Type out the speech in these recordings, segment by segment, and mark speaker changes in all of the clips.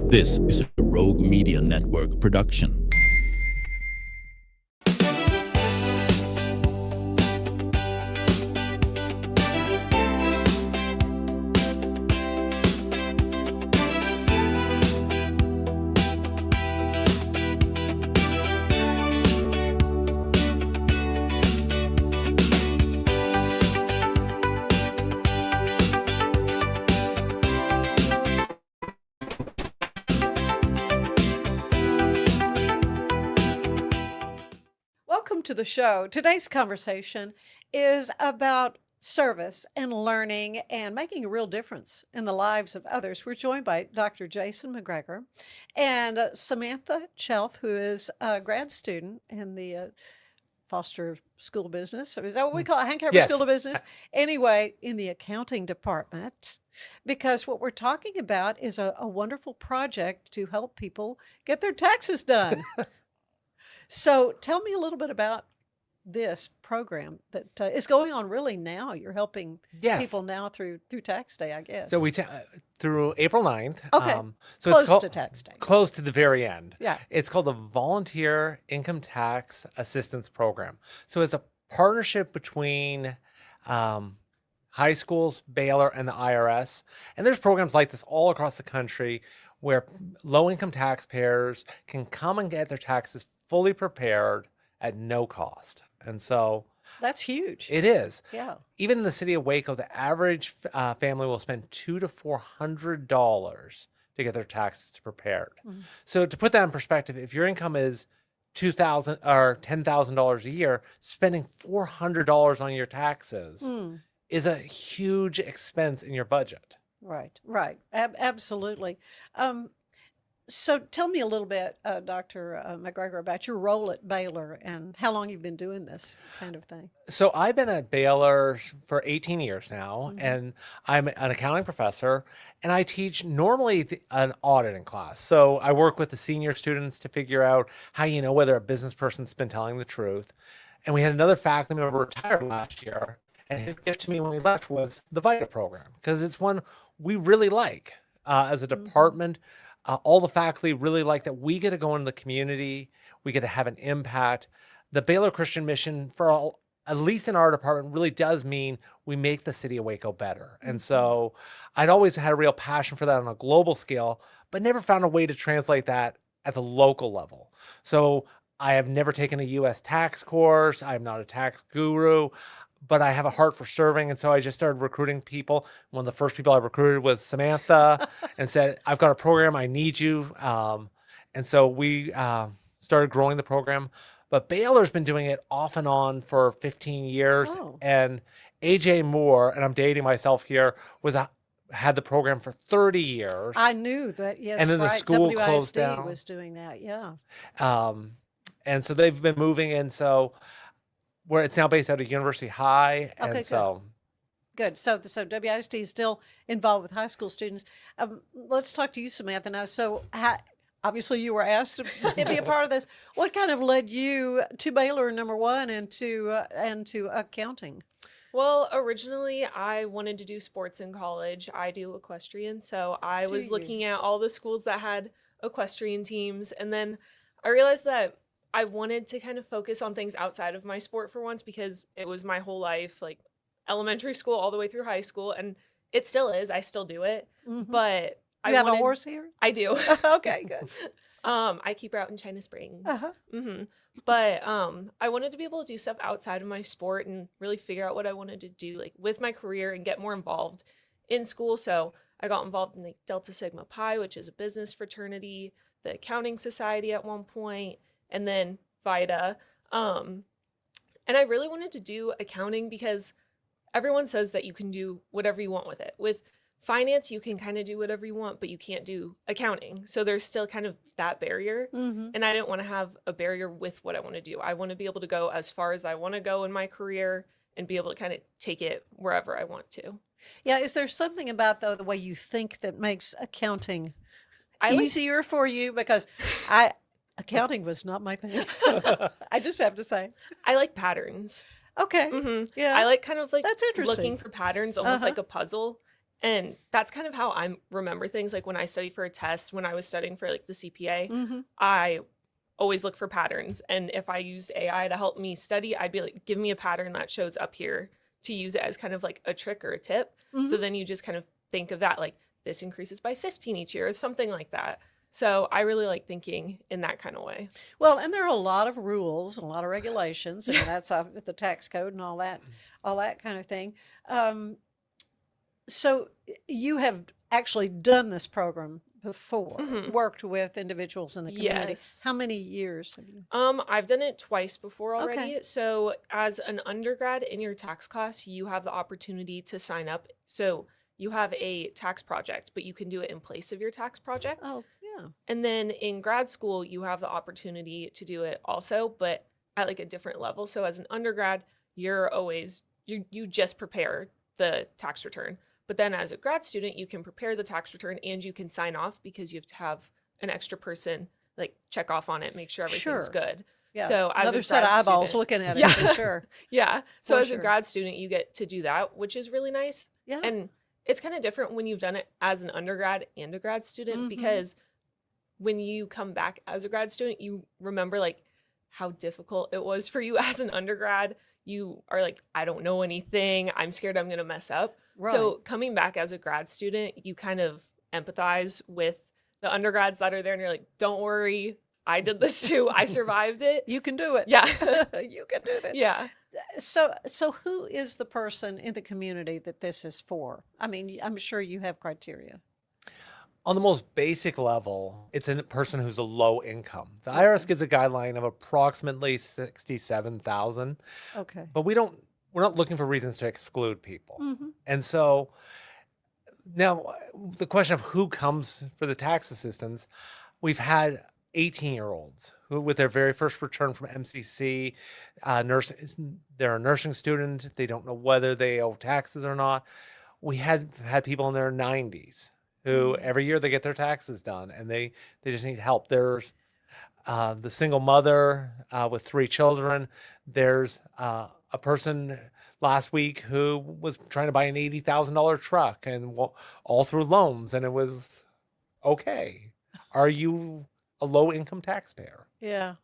Speaker 1: This is a Rogue Media Network production.
Speaker 2: Welcome to the show. Today's conversation is about service and learning and making a real difference in the lives of others. We're joined by Dr. Jason McGregor and Samantha Chelf, who is a grad student in the Foster School of Business. Is that what we call it? Hank
Speaker 3: Yes.
Speaker 2: School of Business? Anyway, in the accounting department, because what we're talking about is a wonderful project to help people get their taxes done. So tell me a little bit about this program that is going on really now. You're helping
Speaker 3: Yes.
Speaker 2: people now through tax day, I guess.
Speaker 3: So through April 9th.
Speaker 2: Okay.
Speaker 3: So
Speaker 2: Close
Speaker 3: it's called,
Speaker 2: to tax day.
Speaker 3: Close to the very end.
Speaker 2: Yeah.
Speaker 3: It's called the Volunteer Income Tax Assistance Program. So it's a partnership between high schools, Baylor, and the IRS. And there's programs like this all across the country where low-income taxpayers can come and get their taxes fully prepared at no cost. And so
Speaker 2: That's huge.
Speaker 3: it is.
Speaker 2: Yeah.
Speaker 3: Even in the city of Waco, the average family will spend $200 to $400 to get their taxes prepared.
Speaker 2: Mhm.
Speaker 3: So to put that in perspective, if your income is $2,000 or $10,000 a year, spending $400 on your taxes
Speaker 2: Mm.
Speaker 3: is a huge expense in your budget.
Speaker 2: Right. Absolutely. So tell me a little bit, Dr. McGregor, about your role at Baylor and how long you've been doing this kind of thing.
Speaker 3: So I've been at Baylor for 18 years now,
Speaker 2: Mhm.
Speaker 3: and I'm an accounting professor, and I teach normally an auditing class. So I work with the senior students to figure out how you know whether a business person's been telling the truth. And we had another faculty member retired last year, and his gift to me when we left was the VITA program, because it's one we really like as a department. All the faculty really like that we get to go into the community, we get to have an impact. The Baylor Christian Mission, at least in our department, really does mean we make the city of Waco better. And so I'd always had a real passion for that on a global scale, but never found a way to translate that at the local level. So I have never taken a U.S. tax course. I'm not a tax guru, but I have a heart for serving. And so I just started recruiting people. One of the first people I recruited was Samantha and said, I've got a program, I need you. And so we started growing the program. But Baylor's been doing it off and on for 15 years.
Speaker 2: Oh.
Speaker 3: And AJ Moore, and I'm dating myself here, had the program for 30 years.
Speaker 2: I knew that, yes,
Speaker 3: And then the
Speaker 2: right.
Speaker 3: school
Speaker 2: WISD
Speaker 3: closed down.
Speaker 2: was doing that, yeah.
Speaker 3: And so they've been moving. And so where it's now based out of University High.
Speaker 2: Okay,
Speaker 3: And
Speaker 2: good.
Speaker 3: so
Speaker 2: Good. So WISD is still involved with high school students. Let's talk to you, Samantha, now. So obviously you were asked to be a part of this. What kind of led you to Baylor, number one, and to accounting?
Speaker 4: Well, originally I wanted to do sports in college. I do equestrian, so I
Speaker 2: Do
Speaker 4: was
Speaker 2: you?
Speaker 4: looking at all the schools that had equestrian teams, and then I realized that I wanted to kind of focus on things outside of my sport for once, because it was my whole life, like elementary school all the way through high school, and it still is. I still do it,
Speaker 2: Mhm.
Speaker 4: but
Speaker 2: You have a horse here?
Speaker 4: I do.
Speaker 2: Okay, good.
Speaker 4: I keep her out in China Springs.
Speaker 2: Uh-huh.
Speaker 4: But I wanted to be able to do stuff outside of my sport and really figure out what I wanted to do, like with my career, and get more involved in school. So I got involved in like Delta Sigma Pi, which is a business fraternity, the accounting society at one point, and then VITA. And I really wanted to do accounting because everyone says that you can do whatever you want with it. With finance, you can kind of do whatever you want, but you can't do accounting. So there's still kind of that barrier.
Speaker 2: Mhm.
Speaker 4: And I didn't want to have a barrier with what I want to do. I want to be able to go as far as I want to go in my career and be able to kind of take it wherever I want to.
Speaker 2: Yeah, is there something about the way you think that makes accounting
Speaker 4: I like
Speaker 2: easier for you? Because accounting was not my thing. I just have to say.
Speaker 4: I like patterns.
Speaker 2: Okay.
Speaker 4: hmm
Speaker 2: Yeah.
Speaker 4: I like kind of like
Speaker 2: That's interesting.
Speaker 4: looking for patterns, almost
Speaker 2: Uh-huh.
Speaker 4: like a puzzle. And that's kind of how I remember things. Like when I study for a test, when I was studying for like the CPA, I always look for patterns. And if I used AI to help me study, I'd be like, give me a pattern that shows up here to use it as kind of like a trick or a tip. So then you just kind of think of that, like this increases by 15 each year or something like that. So I really like thinking in that kind of way.
Speaker 2: Well, and there are a lot of rules and a lot of regulations, and that's with the tax code and all that kind of thing. So you have actually done this program before, worked with individuals in the community.
Speaker 4: Yes.
Speaker 2: How many years have you?
Speaker 4: I've done it twice before already.
Speaker 2: Okay.
Speaker 4: So as an undergrad in your tax class, you have the opportunity to sign up. So you have a tax project, but you can do it in place of your tax project.
Speaker 2: Oh, yeah.
Speaker 4: And then in grad school, you have the opportunity to do it also, but at like a different level. So as an undergrad, you're always, you just prepare the tax return. But then as a grad student, you can prepare the tax return and you can sign off because you have to have an extra person like check off on it, make sure everything's good.
Speaker 2: Yeah.
Speaker 4: So as
Speaker 2: Another
Speaker 4: a
Speaker 2: set of
Speaker 4: grad
Speaker 2: eyeballs
Speaker 4: student,
Speaker 2: looking at it, for sure.
Speaker 4: Yeah. So
Speaker 2: For
Speaker 4: as
Speaker 2: sure.
Speaker 4: a grad student, you get to do that, which is really nice.
Speaker 2: Yeah.
Speaker 4: And it's kind of different when you've done it as an undergrad and a grad student because when you come back as a grad student, you remember like how difficult it was for you as an undergrad. You are like, I don't know anything. I'm scared I'm going to mess up.
Speaker 2: Right.
Speaker 4: So coming back as a grad student, you kind of empathize with the undergrads that are there and you're like, don't worry. I did this too. I survived it.
Speaker 2: You can do it.
Speaker 4: Yeah.
Speaker 2: You can do this.
Speaker 4: Yeah.
Speaker 2: So who is the person in the community that this is for? I mean, I'm sure you have criteria.
Speaker 3: On the most basic level, it's a person who's a low income. The IRS gives a guideline of approximately 67,000,
Speaker 2: Okay.
Speaker 3: but we're not looking for reasons to exclude people. And so now the question of who comes for the tax assistance, we've had 18-year-olds who, with their very first return from MCC, they're a nursing student. They don't know whether they owe taxes or not. We had people in their 90s who every year they get their taxes done and they just need help. There's the single mother with 3 children. There's a person last week who was trying to buy an $80,000 truck and all through loans, and it was okay. Are you a low income taxpayer?
Speaker 2: Yeah.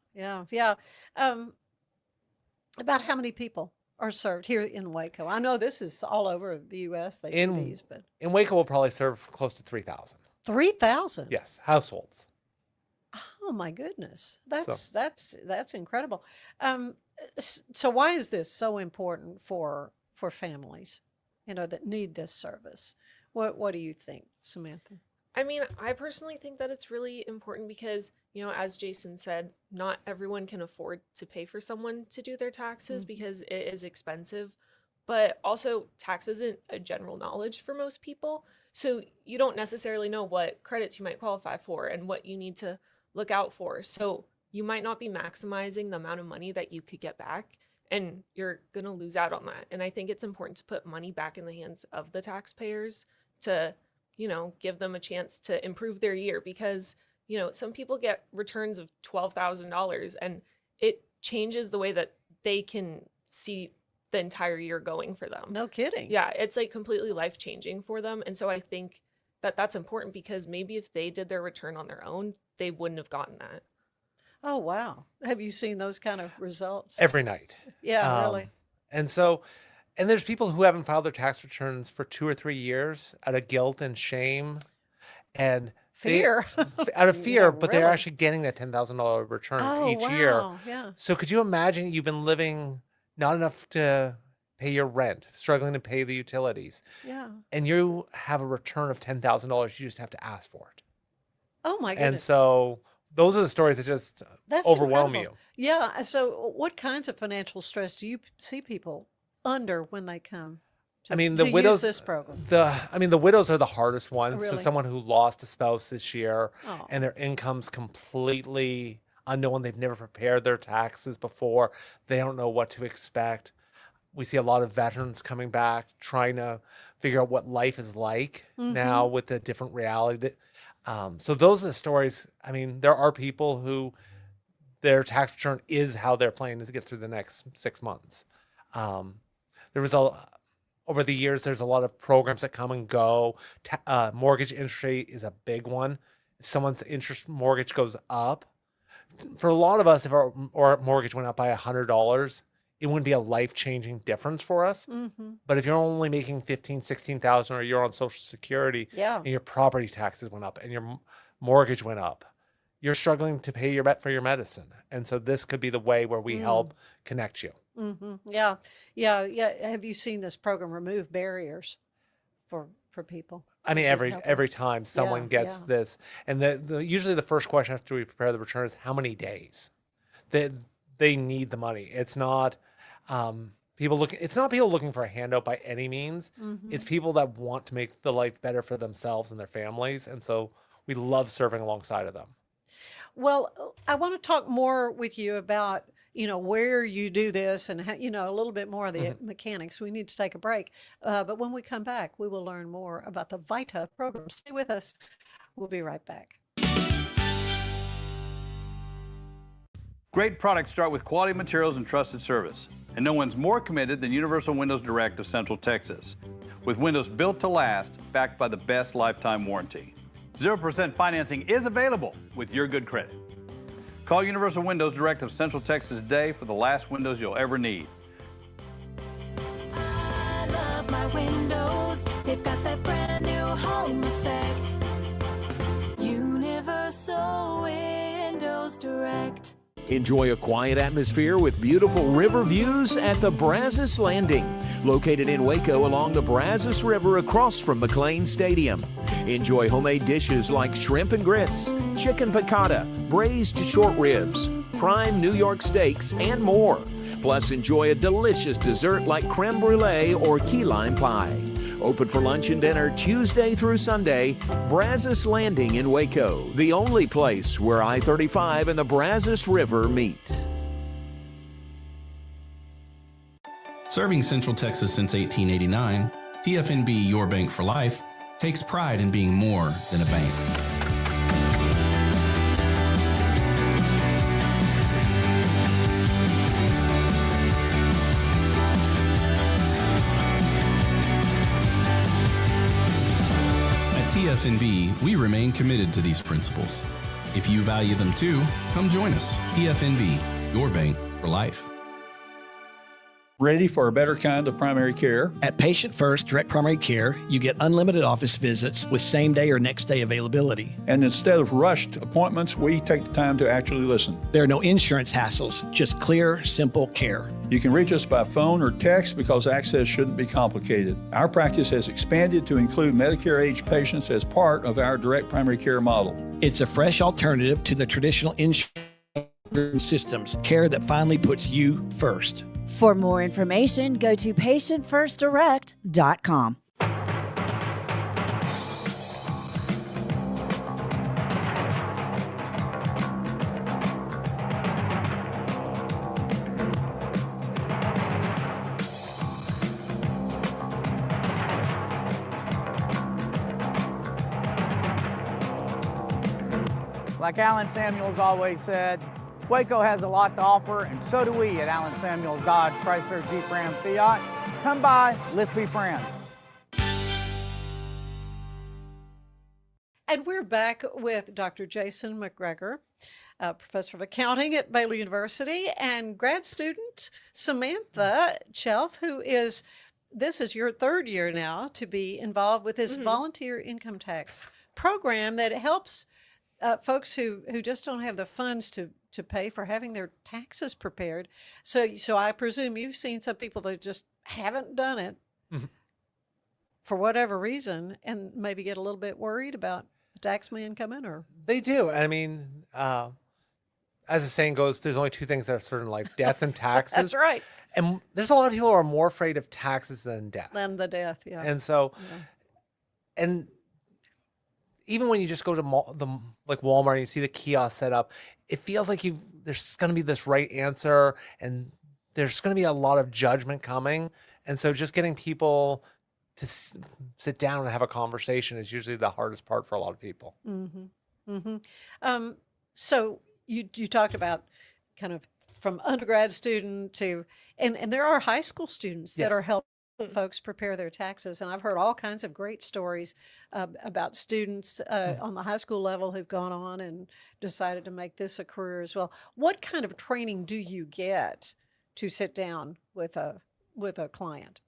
Speaker 2: About how many people are served here in Waco? I know this is all over the U.S. They do these, but
Speaker 3: In Waco, we'll probably serve close to 3,000.
Speaker 2: 3,000.
Speaker 3: Yes, households.
Speaker 2: Oh my goodness, that's incredible. So why is this so important for families, that need this service? What do you think, Samantha?
Speaker 4: I mean, I personally think that it's really important because, as Jason said, not everyone can afford to pay for someone to do their taxes because it is expensive. But also, tax isn't a general knowledge for most people. So you don't necessarily know what credits you might qualify for and what you need to look out for. So you might not be maximizing the amount of money that you could get back, and you're going to lose out on that. And I think it's important to put money back in the hands of the taxpayers to give them a chance to improve their year because, some people get returns of $12,000 and it changes the way that they can see the entire year going for them.
Speaker 2: No kidding.
Speaker 4: Yeah, it's like completely life-changing for them. And so I think that that's important because maybe if they did their return on their own, they wouldn't have gotten that.
Speaker 2: Oh, wow. Have you seen those kind of results?
Speaker 3: Every night.
Speaker 2: Yeah, really.
Speaker 3: And there's people who haven't filed their tax returns for 2 or 3 years out of guilt and shame and
Speaker 2: Fear.
Speaker 3: out of fear,
Speaker 2: Yeah,
Speaker 3: but they're
Speaker 2: really.
Speaker 3: actually getting that $10,000 return
Speaker 2: Oh,
Speaker 3: each year.
Speaker 2: wow. Yeah.
Speaker 3: So could you imagine you've been living not enough to pay your rent, struggling to pay the utilities,
Speaker 2: Yeah.
Speaker 3: and you have a return of $10,000, you just have to ask for it.
Speaker 2: Oh my
Speaker 3: And
Speaker 2: goodness.
Speaker 3: so those are the stories that just
Speaker 2: That's
Speaker 3: overwhelm
Speaker 2: incredible.
Speaker 3: you.
Speaker 2: Yeah. So what kinds of financial stress do you see people under when they come to,
Speaker 3: I mean,
Speaker 2: to
Speaker 3: the widows.
Speaker 2: use this program?
Speaker 3: The widows are the hardest ones. So
Speaker 2: Really?
Speaker 3: someone who lost a spouse this year,
Speaker 2: Oh.
Speaker 3: and their income's completely unknown. They've never prepared their taxes before. They don't know what to expect. We see a lot of veterans coming back, trying to figure out what life is like now with the different reality. So those are the stories. I mean, there are people who their tax return is how they're planning to get through the next 6 months. There was over the years, there's a lot of programs that come and go. Mortgage interest rate is a big one. If someone's mortgage goes up, for a lot of us, if our mortgage went up by $100, it wouldn't be a life-changing difference for us. But if you're only making 15, 16,000, or you're on Social Security, and your property taxes went up and your mortgage went up, you're struggling to pay for your medicine. And so this could be the way where we help connect you.
Speaker 2: Yeah. Have you seen this program remove barriers for people?
Speaker 3: I mean, every time someone gets this, and usually the first question after we prepare the return is how many days they need the money. It's not people looking for a handout by any means. It's people that want to make the life better for themselves and their families, and so we love serving alongside of them.
Speaker 2: Well, I want to talk more with you about, where you do this and how, a little bit more of the mechanics. We need to take a break. But when we come back, we will learn more about the VITA program. Stay with us. We'll be right back.
Speaker 5: Great products start with quality materials and trusted service. And no one's more committed than Universal Windows Direct of Central Texas. With windows built to last, backed by the best lifetime warranty. 0% financing is available with your good credit. Call Universal Windows Direct of Central Texas today for the last windows you'll ever need.
Speaker 6: I love my windows. They've got that brand new home effect. Universal Windows Direct.
Speaker 7: Enjoy a quiet atmosphere with beautiful river views at the Brazos Landing, located in Waco along the Brazos River across from McLean Stadium. Enjoy homemade dishes like shrimp and grits, chicken piccata, braised short ribs, prime New York steaks, and more. Plus, enjoy a delicious dessert like creme brulee or key lime pie. Open for lunch and dinner Tuesday through Sunday. Brazos Landing in Waco, the only place where I-35 and the Brazos River meet.
Speaker 8: Serving Central Texas since 1889, TFNB Your Bank for Life takes pride in being more than a bank. TFNB, we remain committed to these principles. If you value them too, come join us. TFNB, your bank for life.
Speaker 9: Ready for a better kind of primary care?
Speaker 10: At Patient First Direct Primary Care, you get unlimited office visits with same-day or next-day availability.
Speaker 9: And instead of rushed appointments, we take the time to actually listen.
Speaker 10: There are no insurance hassles, just clear, simple care.
Speaker 9: You can reach us by phone or text because access shouldn't be complicated. Our practice has expanded to include Medicare-age patients as part of our direct primary care model.
Speaker 10: It's a fresh alternative to the traditional insurance systems, care that finally puts you first.
Speaker 11: For more information, go to patientfirstdirect.com.
Speaker 12: Like Alan Samuels always said, Waco has a lot to offer, and so do we at Alan Samuels Dodge Chrysler Jeep Ram Fiat. Come by, let's be friends.
Speaker 2: And we're back with Dr. Jason McGregor, professor of accounting at Baylor University, and grad student Samantha Chelf, this is your third year now to be involved with this volunteer income tax program that helps folks who just don't have the funds to pay for having their taxes prepared. So I presume you've seen some people that just haven't done it for whatever reason and maybe get a little bit worried about the tax man coming, or
Speaker 3: they do. I mean, as the saying goes, there's only two things that are certain in life: death and taxes.
Speaker 2: That's right.
Speaker 3: And there's a lot of people who are more afraid of taxes than death.
Speaker 2: Than the death, yeah.
Speaker 3: And so, and even when you just go to like Walmart and you see the kiosk set up, it feels like there's going to be this right answer, and there's going to be a lot of judgment coming. And so just getting people to sit down and have a conversation is usually the hardest part for a lot of people.
Speaker 2: So you talked about kind of from undergrad student to, and there are high school students that are helping folks prepare their taxes. And I've heard all kinds of great stories about students on the high school level who've gone on and decided to make this a career as well. What kind of training do you get to sit down with a client?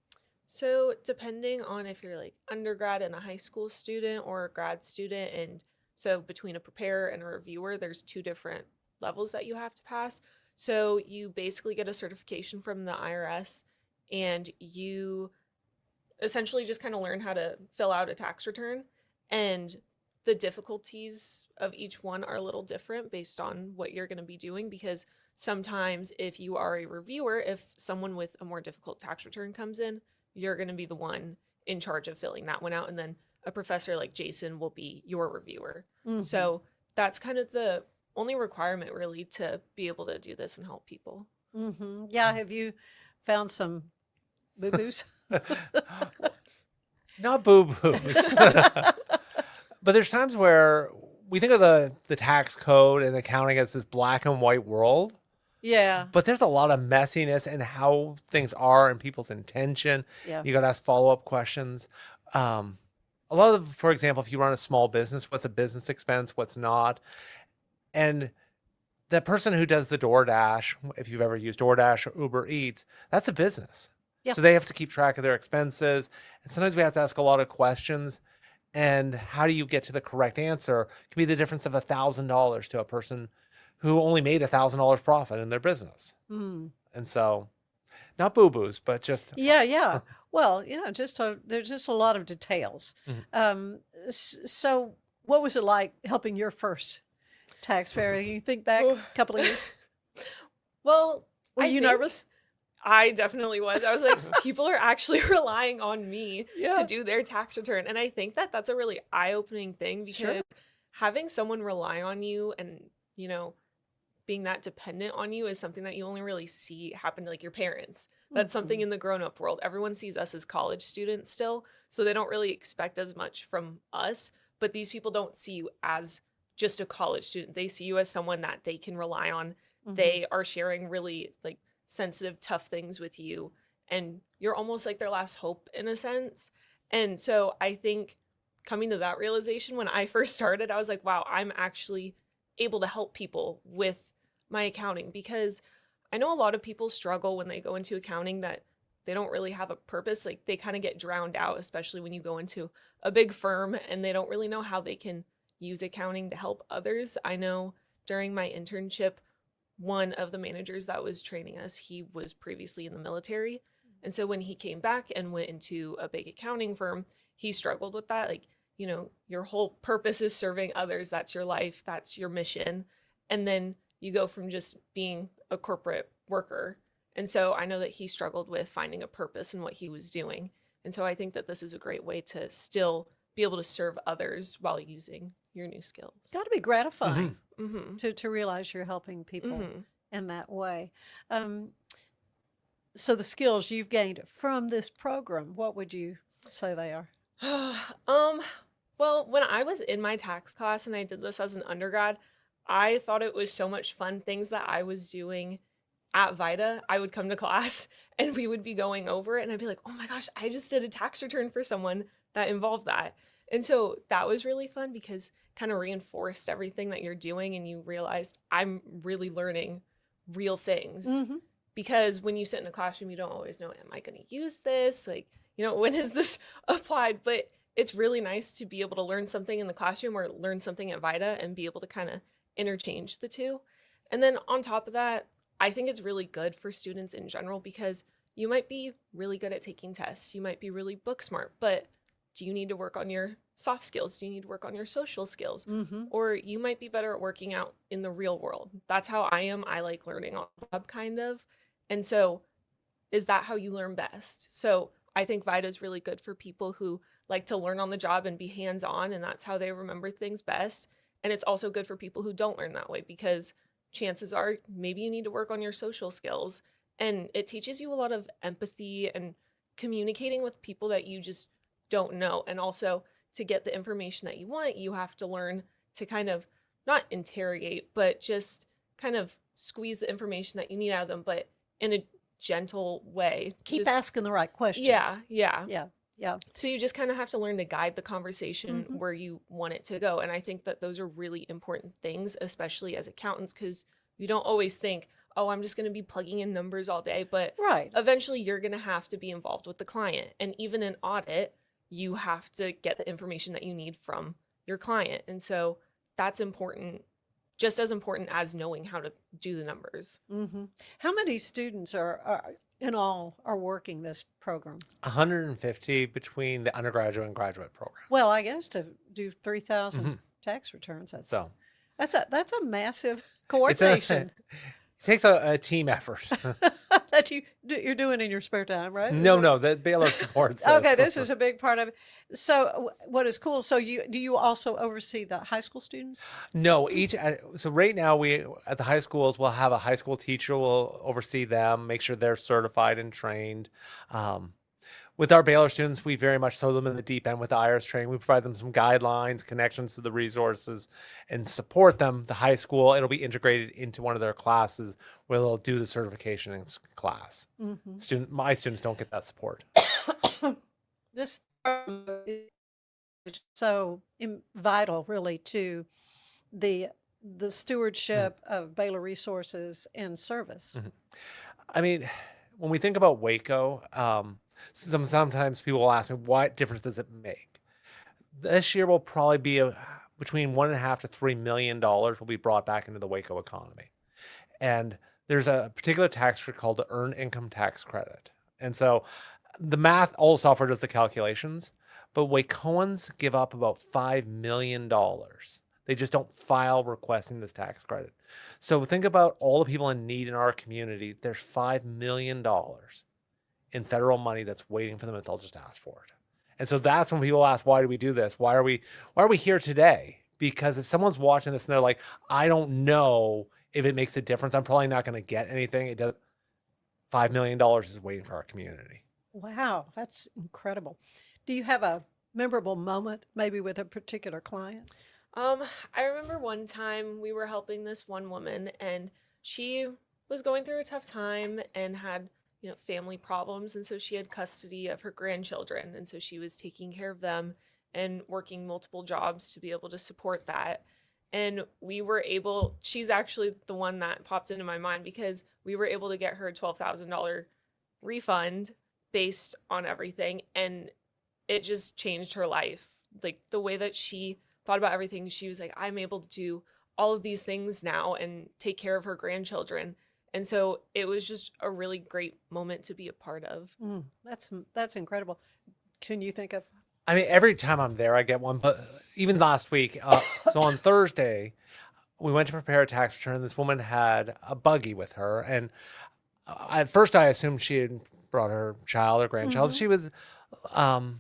Speaker 4: So depending on if you're like undergrad and a high school student or a grad student, and so between a preparer and a reviewer, there's 2 different levels that you have to pass. So you basically get a certification from the IRS, and you essentially just kind of learn how to fill out a tax return. And the difficulties of each one are a little different based on what you're going to be doing, because sometimes if you are a reviewer, if someone with a more difficult tax return comes in, you're going to be the one in charge of filling that one out. And then a professor like Jason will be your reviewer.
Speaker 2: Mm-hmm.
Speaker 4: So that's kind of the only requirement really to be able to do this and help people.
Speaker 2: Mm-hmm. Yeah. Have you found some boo-boos?
Speaker 3: Not boo-boos. But there's times where we think of the tax code and accounting as this black and white world.
Speaker 2: Yeah.
Speaker 3: But there's a lot of messiness in how things are and people's intention.
Speaker 2: Yeah.
Speaker 3: You got to ask follow-up questions. A lot of, for example, if you run a small business, what's a business expense, what's not? And the person who does the DoorDash, if you've ever used DoorDash or Uber Eats, that's a business.
Speaker 2: Yeah.
Speaker 3: So they have to keep track of their expenses. And sometimes we have to ask a lot of questions. And how do you get to the correct answer? It can be the difference of $1,000 to a person who only made $1,000 profit in their business.
Speaker 2: Mm.
Speaker 3: And so, not boo-boos, but just...
Speaker 2: Yeah. Well, yeah, there's just a lot of details.
Speaker 3: Mhm.
Speaker 2: So what was it like helping your first taxpayer? You think back a couple of years?
Speaker 4: Well,
Speaker 2: Were you nervous?
Speaker 4: I definitely was. I was like, people are actually relying on me
Speaker 2: Yeah.
Speaker 4: to do their tax return. And I think that that's a really eye-opening thing, because
Speaker 2: Sure.
Speaker 4: having someone rely on you and, being that dependent on you is something that you only really see happen to like your parents. That's something in the grown-up world. Everyone sees us as college students still, so they don't really expect as much from us. But these people don't see you as just a college student. They see you as someone that they can rely on.
Speaker 2: Mhm.
Speaker 4: They are sharing really like sensitive, tough things with you, and you're almost like their last hope in a sense. And so I think coming to that realization when I first started, I was like, wow, I'm actually able to help people with my accounting, because I know a lot of people struggle when they go into accounting that they don't really have a purpose. Like they kind of get drowned out, especially when you go into a big firm and they don't really know how they can use accounting to help others. I know during my internship, one of the managers that was training us, he was previously in the military. And so when he came back and went into a big accounting firm, he struggled with that. Like, your whole purpose is serving others. That's your life. That's your mission. And then you go from just being a corporate worker. And so I know that he struggled with finding a purpose in what he was doing. And so I think that this is a great way to still be able to serve others while using your new skills.
Speaker 2: Got to be gratifying
Speaker 4: Mm-hmm.
Speaker 2: to realize you're helping people
Speaker 4: Mm-hmm.
Speaker 2: in that way. So the skills you've gained from this program, what would you say they are?
Speaker 4: Well, when I was in my tax class and I did this as an undergrad, I thought it was so much fun. Things that I was doing at VITA, I would come to class and we would be going over it and I'd be like, oh my gosh, I just did a tax return for someone that involved that. And so that was really fun because kind of reinforced everything that you're doing, and you realized I'm really learning real things.
Speaker 2: Mm-hmm.
Speaker 4: Because when you sit in a classroom, you don't always know, am I going to use this? Like, when is this applied? But it's really nice to be able to learn something in the classroom or learn something at VITA and be able to kind of interchange the two. And then on top of that, I think it's really good for students in general, because you might be really good at taking tests. You might be really book smart, but do you need to work on your soft skills? Do you need to work on your social skills?
Speaker 2: Mm-hmm.
Speaker 4: Or you might be better at working out in the real world. That's how I am. I like learning on the job kind of. And so is that how you learn best? So I think VITA is really good for people who like to learn on the job and be hands-on, and that's how they remember things best. And it's also good for people who don't learn that way, because chances are maybe you need to work on your social skills. And it teaches you a lot of empathy and communicating with people that you just don't know. And also, to get the information that you want, you have to learn to kind of not interrogate, but just kind of squeeze the information that you need out of them, but in a gentle way.
Speaker 2: Keep asking the right questions.
Speaker 4: Yeah.
Speaker 2: Yeah.
Speaker 4: So you just kind of have to learn to guide the conversation where you want it to go. And I think that those are really important things, especially as accountants, because you don't always think, oh, I'm just going to be plugging in numbers all day. But eventually you're going to have to be involved with the client. And even in audit, you have to get the information that you need from your client. And so that's important, just as important as knowing how to do the numbers.
Speaker 2: How many students are in all are working this program?
Speaker 3: 150 between the undergraduate and graduate program.
Speaker 2: Well, I guess to do 3,000 tax returns, that's a massive coordination.
Speaker 3: It takes a team effort.
Speaker 2: That you're doing in your spare time, right?
Speaker 3: No, that Baylor supports this.
Speaker 2: Okay, this is a big part of it. So what is cool, so do you also oversee the high school students?
Speaker 3: No, so right now we at the high schools we'll have a high school teacher will oversee them, make sure they're certified and trained. With our Baylor students, we very much throw them in the deep end with the IRS training. We provide them some guidelines, connections to the resources, and support them. The high school, it'll be integrated into one of their classes where they'll do the certification in class. My students don't get that support.
Speaker 2: This is so vital, really, to the stewardship of Baylor resources and service.
Speaker 3: I mean, when we think about Waco, sometimes people will ask me, what difference does it make? This year will probably be between $1.5 to $3 million will be brought back into the Waco economy. And there's a particular tax credit called the Earned Income Tax Credit. And so the math, all the software does the calculations, but Wacoans give up about $5 million. They just don't file requesting this tax credit. So think about all the people in need in our community. There's $5 million in federal money that's waiting for them if they'll just ask for it. And so that's when people ask, why do we do this? Why are we here today? Because if someone's watching this and they're like, I don't know if it makes a difference, I'm probably not going to get anything. It does. $5 million is waiting for our community.
Speaker 2: Wow, that's incredible. Do you have a memorable moment, maybe with a particular client?
Speaker 4: I remember one time we were helping this one woman, and she was going through a tough time and had family problems. And so she had custody of her grandchildren. And so she was taking care of them and working multiple jobs to be able to support that. And she's actually the one that popped into my mind because we were able to get her a $12,000 refund based on everything. And it just changed her life. Like the way that she thought about everything, she was like, I'm able to do all of these things now and take care of her grandchildren. And so it was just a really great moment to be a part of.
Speaker 2: That's incredible. Can you think of?
Speaker 3: I mean, every time I'm there, I get one. But even last week, so on Thursday, we went to prepare a tax return. This woman had a buggy with her. And at first, I assumed she had brought her child or grandchild. She was,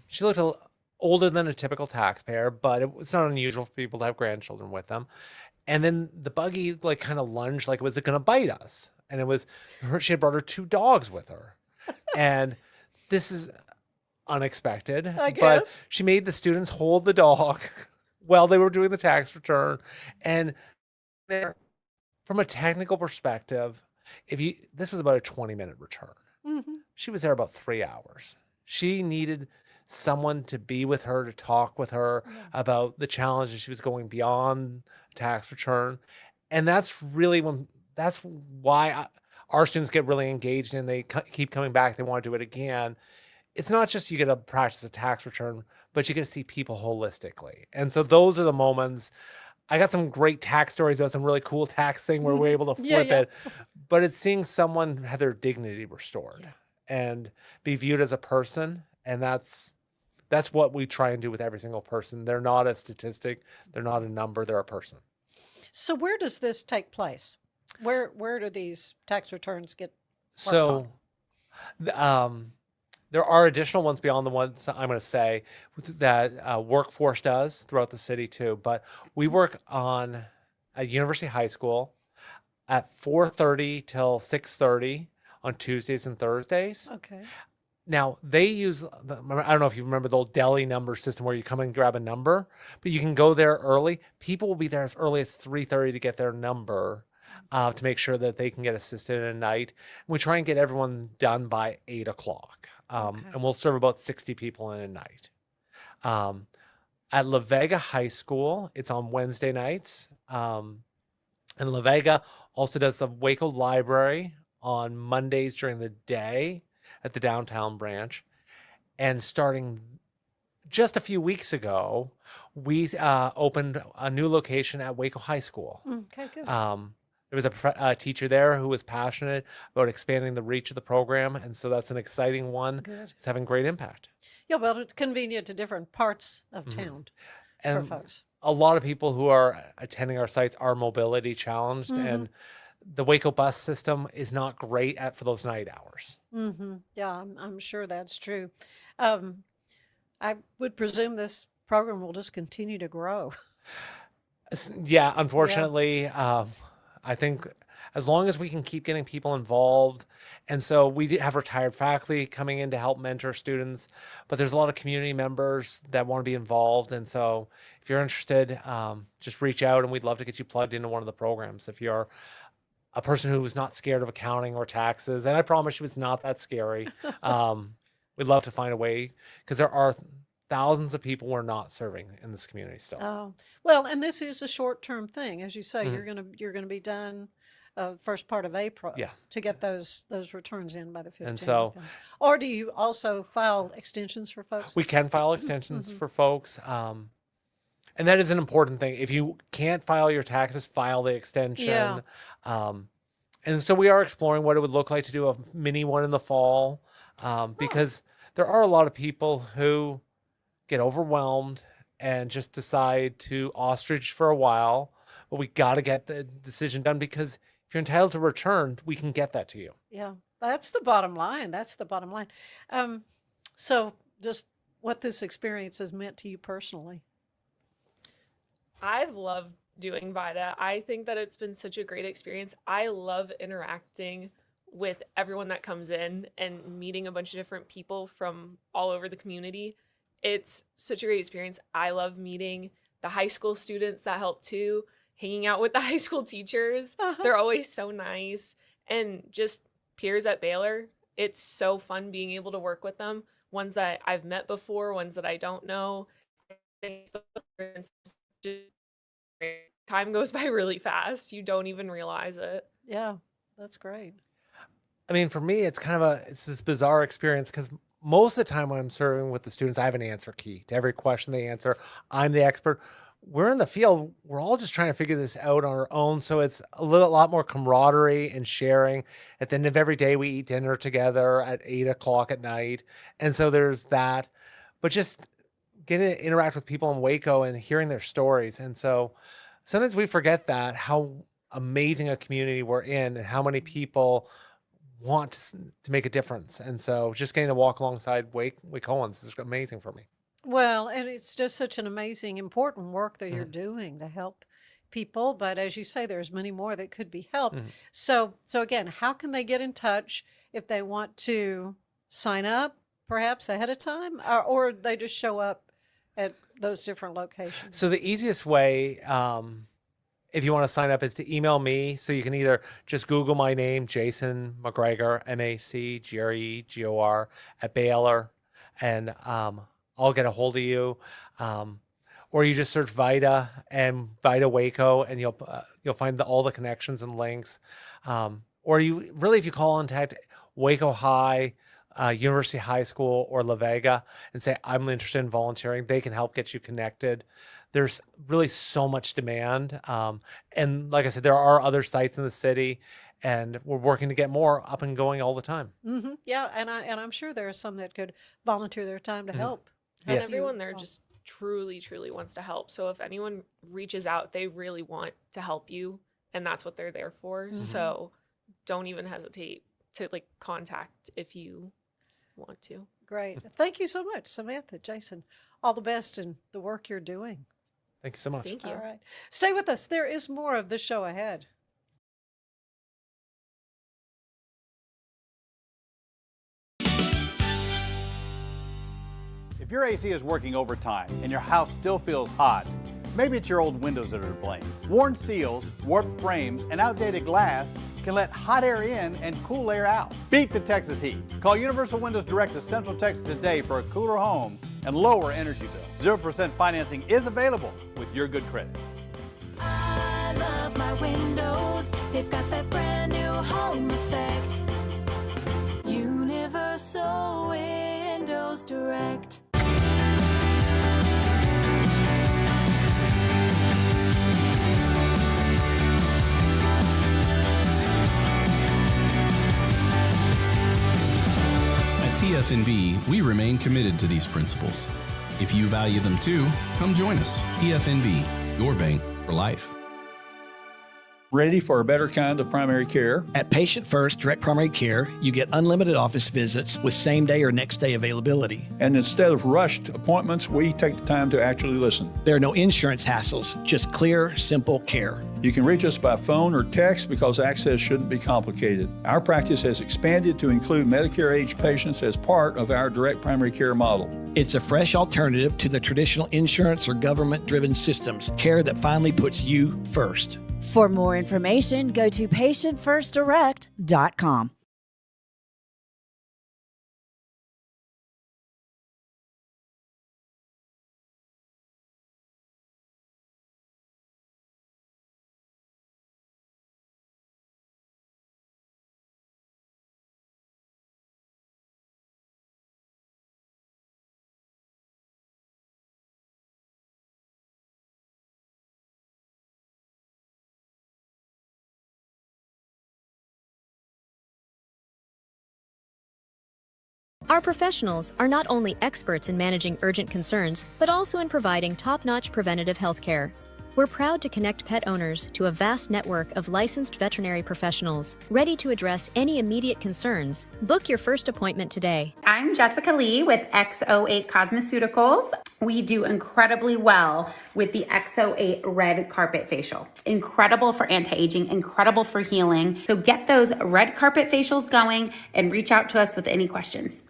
Speaker 3: she looked older than a typical taxpayer, but it's not unusual for people to have grandchildren with them. And then the buggy kind of lunged like it was going to bite us. And it was she had brought her 2 dogs with her. And this is unexpected.
Speaker 2: I guess.
Speaker 3: But she made the students hold the dog while they were doing the tax return. And from a technical perspective, this was about a 20-minute return. She was there about 3 hours. She needed someone to be with her, to talk with her about the challenges she was going beyond tax return. And that's why our students get really engaged and they keep coming back. They want to do it again. It's not just you get to practice a tax return, but you get to see people holistically. And so those are the moments. I got some great tax stories about some really cool tax thing where we're able to flip it, but it's seeing someone have their dignity restored and be viewed as a person. And that's what we try and do with every single person. They're not a statistic. They're not a number. They're a person.
Speaker 2: So where does this take place? Where do these tax returns get
Speaker 3: So there are additional ones beyond the ones I'm going to say that Workforce does throughout the city too. But we work at University High School at 4:30 till 6:30 on Tuesdays and Thursdays.
Speaker 2: Okay.
Speaker 3: Now, they use, I don't know if you remember the old deli number system where you come and grab a number, but you can go there early. People will be there as early as 3:30 to get their number. to make sure that they can get assisted at night. We try and get everyone done by 8 o'clock. And we'll serve about 60 people in a night. At La Vega High School, it's on Wednesday nights. And La Vega also does the Waco Library on Mondays during the day at the downtown branch. And starting just a few weeks ago, we opened a new location at Waco High School.
Speaker 2: Okay, good.
Speaker 3: There was a teacher there who was passionate about expanding the reach of the program, and so that's an exciting one.
Speaker 2: Good.
Speaker 3: It's having great impact.
Speaker 2: Yeah, well, it's convenient to different parts of
Speaker 3: Mm-hmm.
Speaker 2: town
Speaker 3: And
Speaker 2: for folks.
Speaker 3: a lot of people who are attending our sites are mobility challenged,
Speaker 2: Mm-hmm.
Speaker 3: and the Waco bus system is not great for those night hours.
Speaker 2: Mm-hmm. Yeah, I'm sure that's true. I would presume this program will just continue to grow.
Speaker 3: Yeah, unfortunately, I think as long as we can keep getting people involved, and so we have retired faculty coming in to help mentor students, but there's a lot of community members that want to be involved, and so if you're interested, just reach out and we'd love to get you plugged into one of the programs. If you're a person who is not scared of accounting or taxes, and I promise you it's not that scary, we'd love to find a way, because there are thousands of people we're not serving in this community still.
Speaker 2: Oh, well, and this is a short-term thing. As you say,
Speaker 3: Mhm.
Speaker 2: you're gonna be done first part of April
Speaker 3: Yeah.
Speaker 2: to get those returns in by the 15th.
Speaker 3: And so
Speaker 2: Or do you also file extensions for folks?
Speaker 3: we can file extensions for folks. And that is an important thing. If you can't file your taxes, file the extension.
Speaker 2: Yeah.
Speaker 3: And so we are exploring what it would look like to do a mini one in the fall, because there are a lot of people who get overwhelmed and just decide to ostrich for a while. But we got to get the decision done, because if you're entitled to return, we can get that to you.
Speaker 2: Yeah, that's the bottom line. That's the bottom line. So just what this experience has meant to you personally.
Speaker 4: I've loved doing VITA. I think that it's been such a great experience. I love interacting with everyone that comes in and meeting a bunch of different people from all over the community. It's such a great experience. I love meeting the high school students that help too, hanging out with the high school teachers. They're always so nice. And just peers at Baylor, it's so fun being able to work with them. Ones that I've met before, ones that I don't know. Time goes by really fast. You don't even realize it.
Speaker 2: Yeah, that's great.
Speaker 3: I mean, for me, it's kind of it's this bizarre experience, because most of the time when I'm serving with the students, I have an answer key to every question they answer. I'm the expert. We're in the field. We're all just trying to figure this out on our own. So it's a lot more camaraderie and sharing. At the end of every day, we eat dinner together at 8 o'clock at night. And so there's that. But just getting to interact with people in Waco and hearing their stories. And so sometimes we forget that, how amazing a community we're in and how many people want to make a difference. And so just getting to walk alongside Wacoans is amazing for me.
Speaker 2: Well, and it's just such an amazing, important work that you're doing to help people. But as you say, there's many more that could be helped. So again, how can they get in touch if they want to sign up, perhaps ahead of time, or they just show up at those different locations?
Speaker 3: So the easiest way, if you want to sign up, is to email me. So you can either just Google my name, Jason McGregor, McGregor at Baylor, and I'll get a hold of you. Or you just search VITA and VITA Waco, and you'll find all the connections and links. Or if you call contact Waco High, University High School, or La Vega, and say, I'm interested in volunteering, they can help get you connected. There's really so much demand. And like I said, there are other sites in the city, and we're working to get more up and going all the time.
Speaker 2: Yeah, and I'm sure there are some that could volunteer their time to help.
Speaker 4: And
Speaker 3: Yes.
Speaker 4: everyone there just truly, truly wants to help. So if anyone reaches out, they really want to help you, and that's what they're there for. So don't even hesitate to contact if you want to.
Speaker 2: Great. Thank you so much, Samantha, Jason. All the best in the work you're doing.
Speaker 3: Thank you so much.
Speaker 4: Thank you.
Speaker 2: All right. Stay with us. There is more of the show ahead.
Speaker 5: If your AC is working overtime and your house still feels hot, Maybe it's your old windows that are to blame. Worn seals, warped frames, and outdated glass can let hot air in and cool air out. Beat the Texas heat. Call Universal Windows Direct of Central Texas today for a cooler home and lower energy bill. 0% financing is available with your good credit.
Speaker 6: I love my windows. They've got that brand new home effect. Universal Windows Direct.
Speaker 8: At TFNB, we remain committed to these principles. If you value them too, come join us. TFNB, your bank for life.
Speaker 9: Ready for a better kind of primary care?
Speaker 10: At Patient First Direct Primary Care, you get unlimited office visits with same-day or next-day availability.
Speaker 9: And instead of rushed appointments, we take the time to actually listen.
Speaker 10: There are no insurance hassles, just clear, simple care.
Speaker 9: You can reach us by phone or text because access shouldn't be complicated. Our practice has expanded to include Medicare-age patients as part of our direct primary care model.
Speaker 10: It's a fresh alternative to the traditional insurance or government-driven systems, care that finally puts you first.
Speaker 11: For more information, go to patientfirstdirect.com.
Speaker 13: Our professionals are not only experts in managing urgent concerns, but also in providing top-notch preventative health care. We're proud to connect pet owners to a vast network of licensed veterinary professionals, ready to address any immediate concerns. Book your first appointment today.
Speaker 14: I'm Jessica Lee with XO8 Cosmeceuticals. We do incredibly well with the XO8 Red Carpet Facial. Incredible for anti-aging, incredible for healing. So get those red carpet facials going and reach out to us with any questions.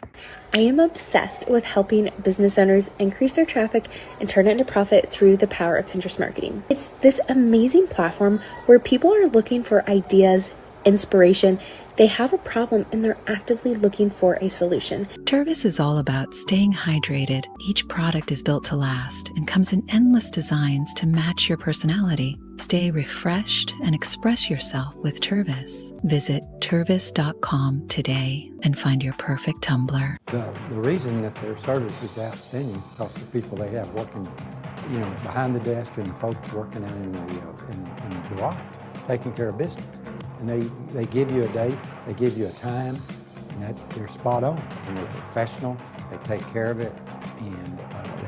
Speaker 15: I am obsessed with helping business owners increase their traffic and turn it into profit through the power of Pinterest marketing. It's this amazing platform where people are looking for ideas, inspiration. They have a problem and they're actively looking for a solution.
Speaker 16: Tervis is all about staying hydrated. Each product is built to last and comes in endless designs to match your personality. Stay refreshed and express yourself with Tervis. Visit tervis.com today and find your perfect tumbler.
Speaker 17: The reason that their service is outstanding because the people they have working, behind the desk and the folks working out in the garage, taking care of business. And they give you a date, they give you a time, and they're spot on. And they're professional, they take care of it, and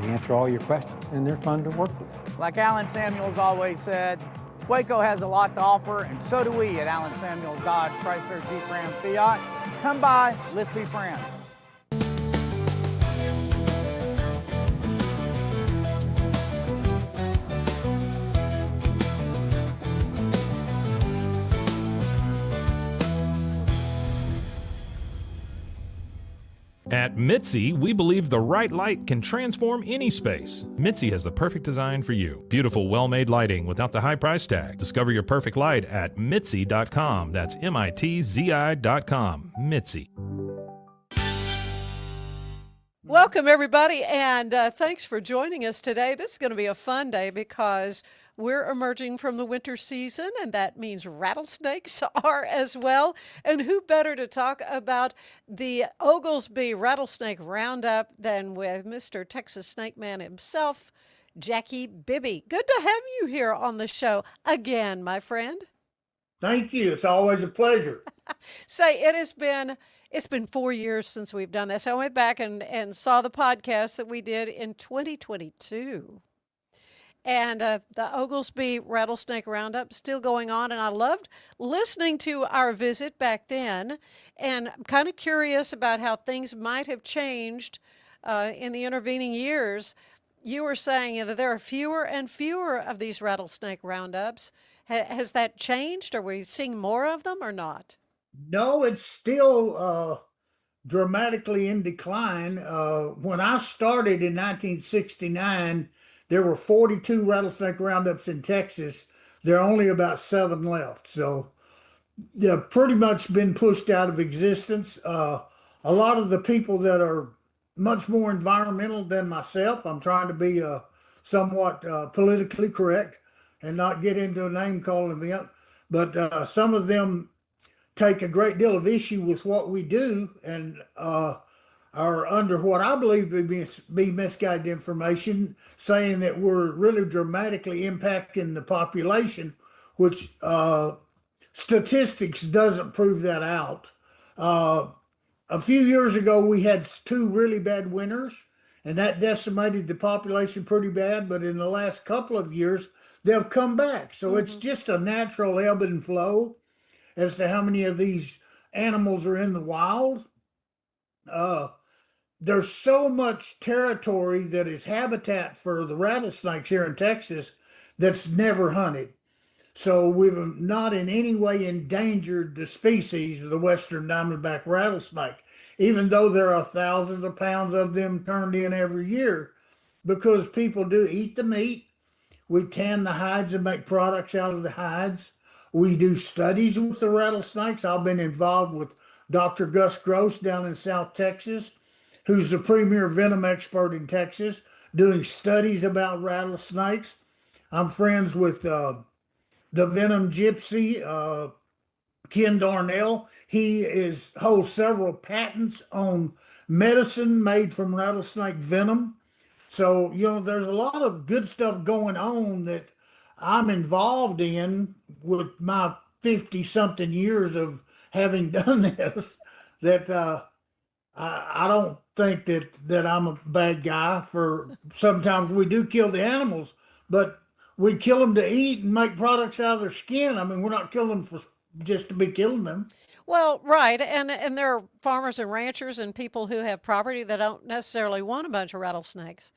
Speaker 17: they answer all your questions, and they're fun to work with.
Speaker 12: Like Alan Samuels always said, Waco has a lot to offer, and so do we at Alan Samuels Dodge, Chrysler, Jeep, Ram, Fiat. Come by, let's be friends.
Speaker 18: At Mitzi, we believe the right light can transform any space. Mitzi has the perfect design for you. Beautiful, well-made lighting without the high price tag. Discover your perfect light at Mitzi.com. That's MITZI.com. Mitzi.
Speaker 2: Welcome, everybody, and thanks for joining us today. This is going to be a fun day because we're emerging from the winter season, and that means rattlesnakes are as well. And who better to talk about the Olgesby Rattlesnake Roundup than with Mr. Texas Snake Man himself, Jackie Bibby. Good to have you here on the show again, my friend.
Speaker 19: Thank you. It's always a pleasure.
Speaker 2: Say, it's been 4 years since we've done this. I went back and saw the podcast that we did in 2022. And the Olgesby Rattlesnake Roundup still going on. And I loved listening to our visit back then. And I'm kind of curious about how things might have changed in the intervening years. You were saying that there are fewer and fewer of these rattlesnake roundups. Has that changed? Are we seeing more of them or not?
Speaker 19: No, it's still dramatically in decline. When I started in 1969, there were 42 rattlesnake roundups in Texas. There are only about 7 left. So they've pretty much been pushed out of existence. A lot of the people that are much more environmental than myself, I'm trying to be somewhat politically correct and not get into a name calling event, but some of them take a great deal of issue with what we do and are under what I believe to be misguided information, saying that we're really dramatically impacting the population, which statistics doesn't prove that out. A few years ago, we had 2 really bad winters, and that decimated the population pretty bad. But in the last couple of years, they've come back. So it's just a natural ebb and flow as to how many of these animals are in the wild. There's so much territory that is habitat for the rattlesnakes here in Texas that's never hunted. So we've not in any way endangered the species of the western diamondback rattlesnake, even though there are thousands of pounds of them turned in every year, because people do eat the meat. We tan the hides and make products out of the hides. We do studies with the rattlesnakes. I've been involved with Dr. Gus Gross down in South Texas, who's the premier venom expert in Texas, doing studies about rattlesnakes. I'm friends with the venom gypsy, Ken Darnell. He holds several patents on medicine made from rattlesnake venom. So, there's a lot of good stuff going on that I'm involved in with my 50-something years of having done this, that I don't think that I'm a bad guy. For sometimes we do kill the animals, but we kill them to eat and make products out of their skin. I mean, we're not killing them for just to be killing them.
Speaker 2: Well, right. And there are farmers and ranchers and people who have property that don't necessarily want a bunch of rattlesnakes.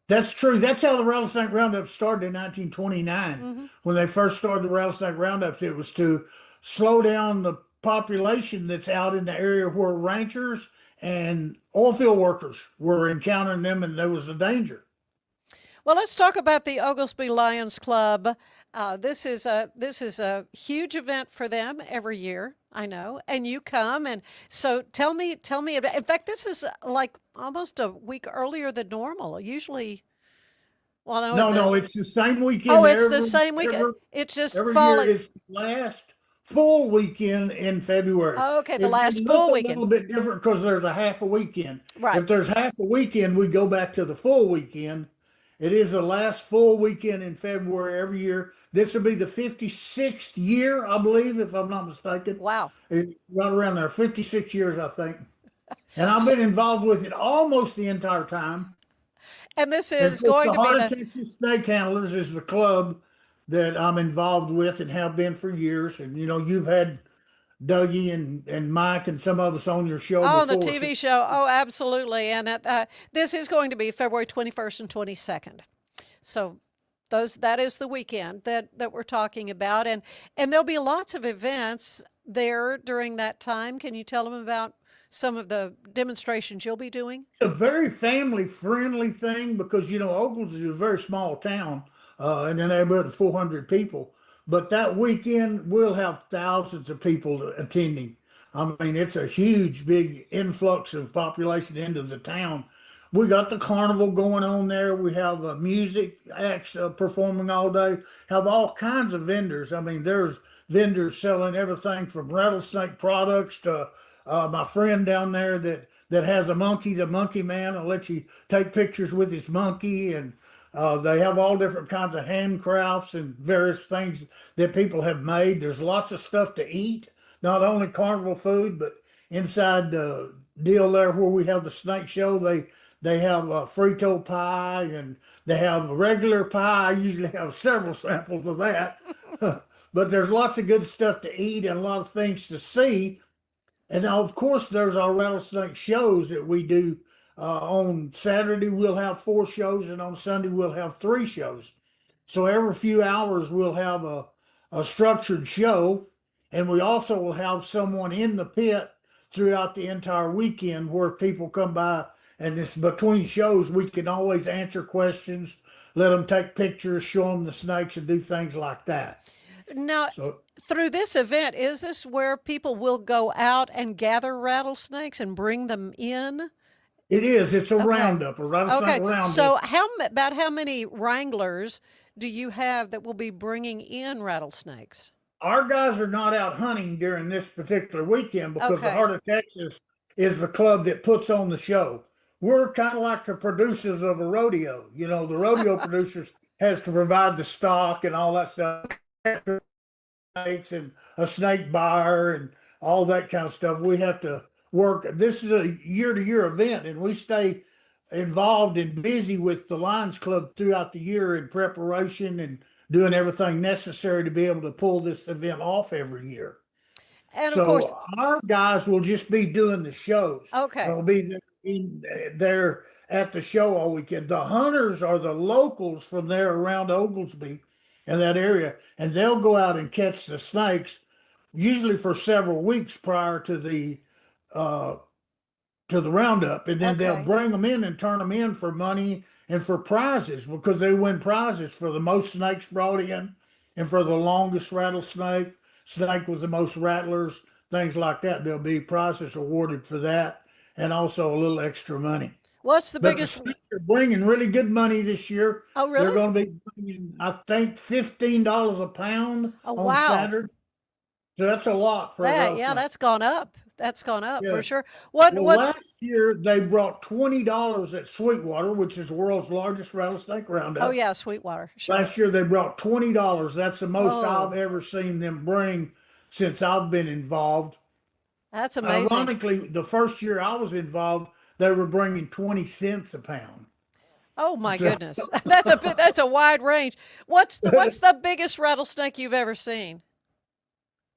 Speaker 19: That's true. That's how the Rattlesnake Roundup started in 1929. When they first started the Rattlesnake Roundups, it was to slow down the population that's out in the area where ranchers and oil field workers were encountering them, and there was a danger.
Speaker 2: Well, let's talk about the Olgesby Lions Club. This is a huge event for them every year, I know, and you come, and so tell me about. In fact, this is like almost a week earlier than normal. Usually, well,
Speaker 19: no, it's the same weekend.
Speaker 2: Oh, it's the same weekend. It's just
Speaker 19: every
Speaker 2: falling.
Speaker 19: year. It's the last full weekend in February.
Speaker 2: Oh, okay, the last
Speaker 19: It
Speaker 2: full
Speaker 19: looks
Speaker 2: weekend.
Speaker 19: a little bit different because there's a half a weekend.
Speaker 2: Right.
Speaker 19: If there's half a weekend, we go back to the full weekend. It is the last full weekend in February every year. This will be the 56th year, I believe, if I'm not mistaken.
Speaker 2: Wow.
Speaker 19: It's right around there, 56 years, I think. And I've been involved with it almost the entire time.
Speaker 2: And this is going to be
Speaker 19: Heart of Texas Snake Handlers is the club that I'm involved with and have been for years. And, you've had Dougie and Mike and some of us on your show before.
Speaker 2: Oh, the TV show. Oh, absolutely. And this is going to be February 21st and 22nd. So that is the weekend that we're talking about. And there'll be lots of events there during that time. Can you tell them about some of the demonstrations you'll be doing?
Speaker 19: A very family-friendly thing because, Ogles is a very small town in the neighborhood of 400 people. But that weekend, we'll have thousands of people attending. I mean, it's a huge, big influx of population into the town. We got the carnival going on there. We have music acts performing all day. Have all kinds of vendors. I mean, there's vendors selling everything from rattlesnake products to my friend down there that has a monkey, the Monkey Man. I'll let you take pictures with his monkey, and they have all different kinds of handcrafts and various things that people have made. There's lots of stuff to eat, not only carnival food, but inside the deal there where we have the snake show, they have Frito pie and they have regular pie. I usually have several samples of that. But there's lots of good stuff to eat and a lot of things to see. And now, of course, there's our rattlesnake shows that we do. On Saturday, we'll have 4 shows, and on Sunday, we'll have 3 shows. So every few hours, we'll have a structured show, and we also will have someone in the pit throughout the entire weekend where people come by and it's between shows. We can always answer questions, let them take pictures, show them the snakes, and do things like that.
Speaker 2: Now, through this event, is this where people will go out and gather rattlesnakes and bring them in?
Speaker 19: It is. It's a
Speaker 2: Okay.
Speaker 19: roundup, a rattlesnake roundup.
Speaker 2: So about how many wranglers do you have that will be bringing in rattlesnakes?
Speaker 19: Our guys are not out hunting during this particular weekend because the
Speaker 2: Okay.
Speaker 19: Heart of Texas is the club that puts on the show. We're kind of like the producers of a rodeo. You know, the rodeo producers has to provide the stock and all that stuff. Snakes and a snake buyer and all that kind of stuff. We have to work. This is a year-to-year event, and we stay involved and busy with the Lions Club throughout the year in preparation and doing everything necessary to be able to pull this event off every year.
Speaker 2: And
Speaker 19: so
Speaker 2: of course,
Speaker 19: our guys will just be doing the shows.
Speaker 2: Okay.
Speaker 19: They'll be there at the show all weekend. The hunters are the locals from there around Olgesby and that area, and they'll go out and catch the snakes usually for several weeks prior to the roundup, and then they'll bring them in and turn them in for money and for prizes because they win prizes for the most snakes brought in and for the longest rattlesnake, snake with the most rattlers, things like that. There'll be prizes awarded for that and also a little extra money.
Speaker 2: What's the biggest?
Speaker 19: They're bringing really good money this year.
Speaker 2: Oh, really?
Speaker 19: They're going to be bringing, I think, $15 a pound on
Speaker 2: wow.
Speaker 19: Saturday. So that's a lot for a
Speaker 2: Yeah,
Speaker 19: rattlesnake.
Speaker 2: that's gone up. That's gone up
Speaker 19: Yeah.
Speaker 2: for sure.
Speaker 19: Well,
Speaker 2: What's
Speaker 19: last year they brought $20 at Sweetwater, which is the world's largest rattlesnake roundup.
Speaker 2: Oh yeah, Sweetwater. Sure.
Speaker 19: Last year they brought $20. That's the most
Speaker 2: Oh.
Speaker 19: I've ever seen them bring since I've been involved.
Speaker 2: That's amazing.
Speaker 19: Ironically, the first year I was involved, they were bringing 20 cents a pound.
Speaker 2: Oh my
Speaker 19: So-
Speaker 2: goodness, that's a wide range. What's the biggest rattlesnake you've ever seen?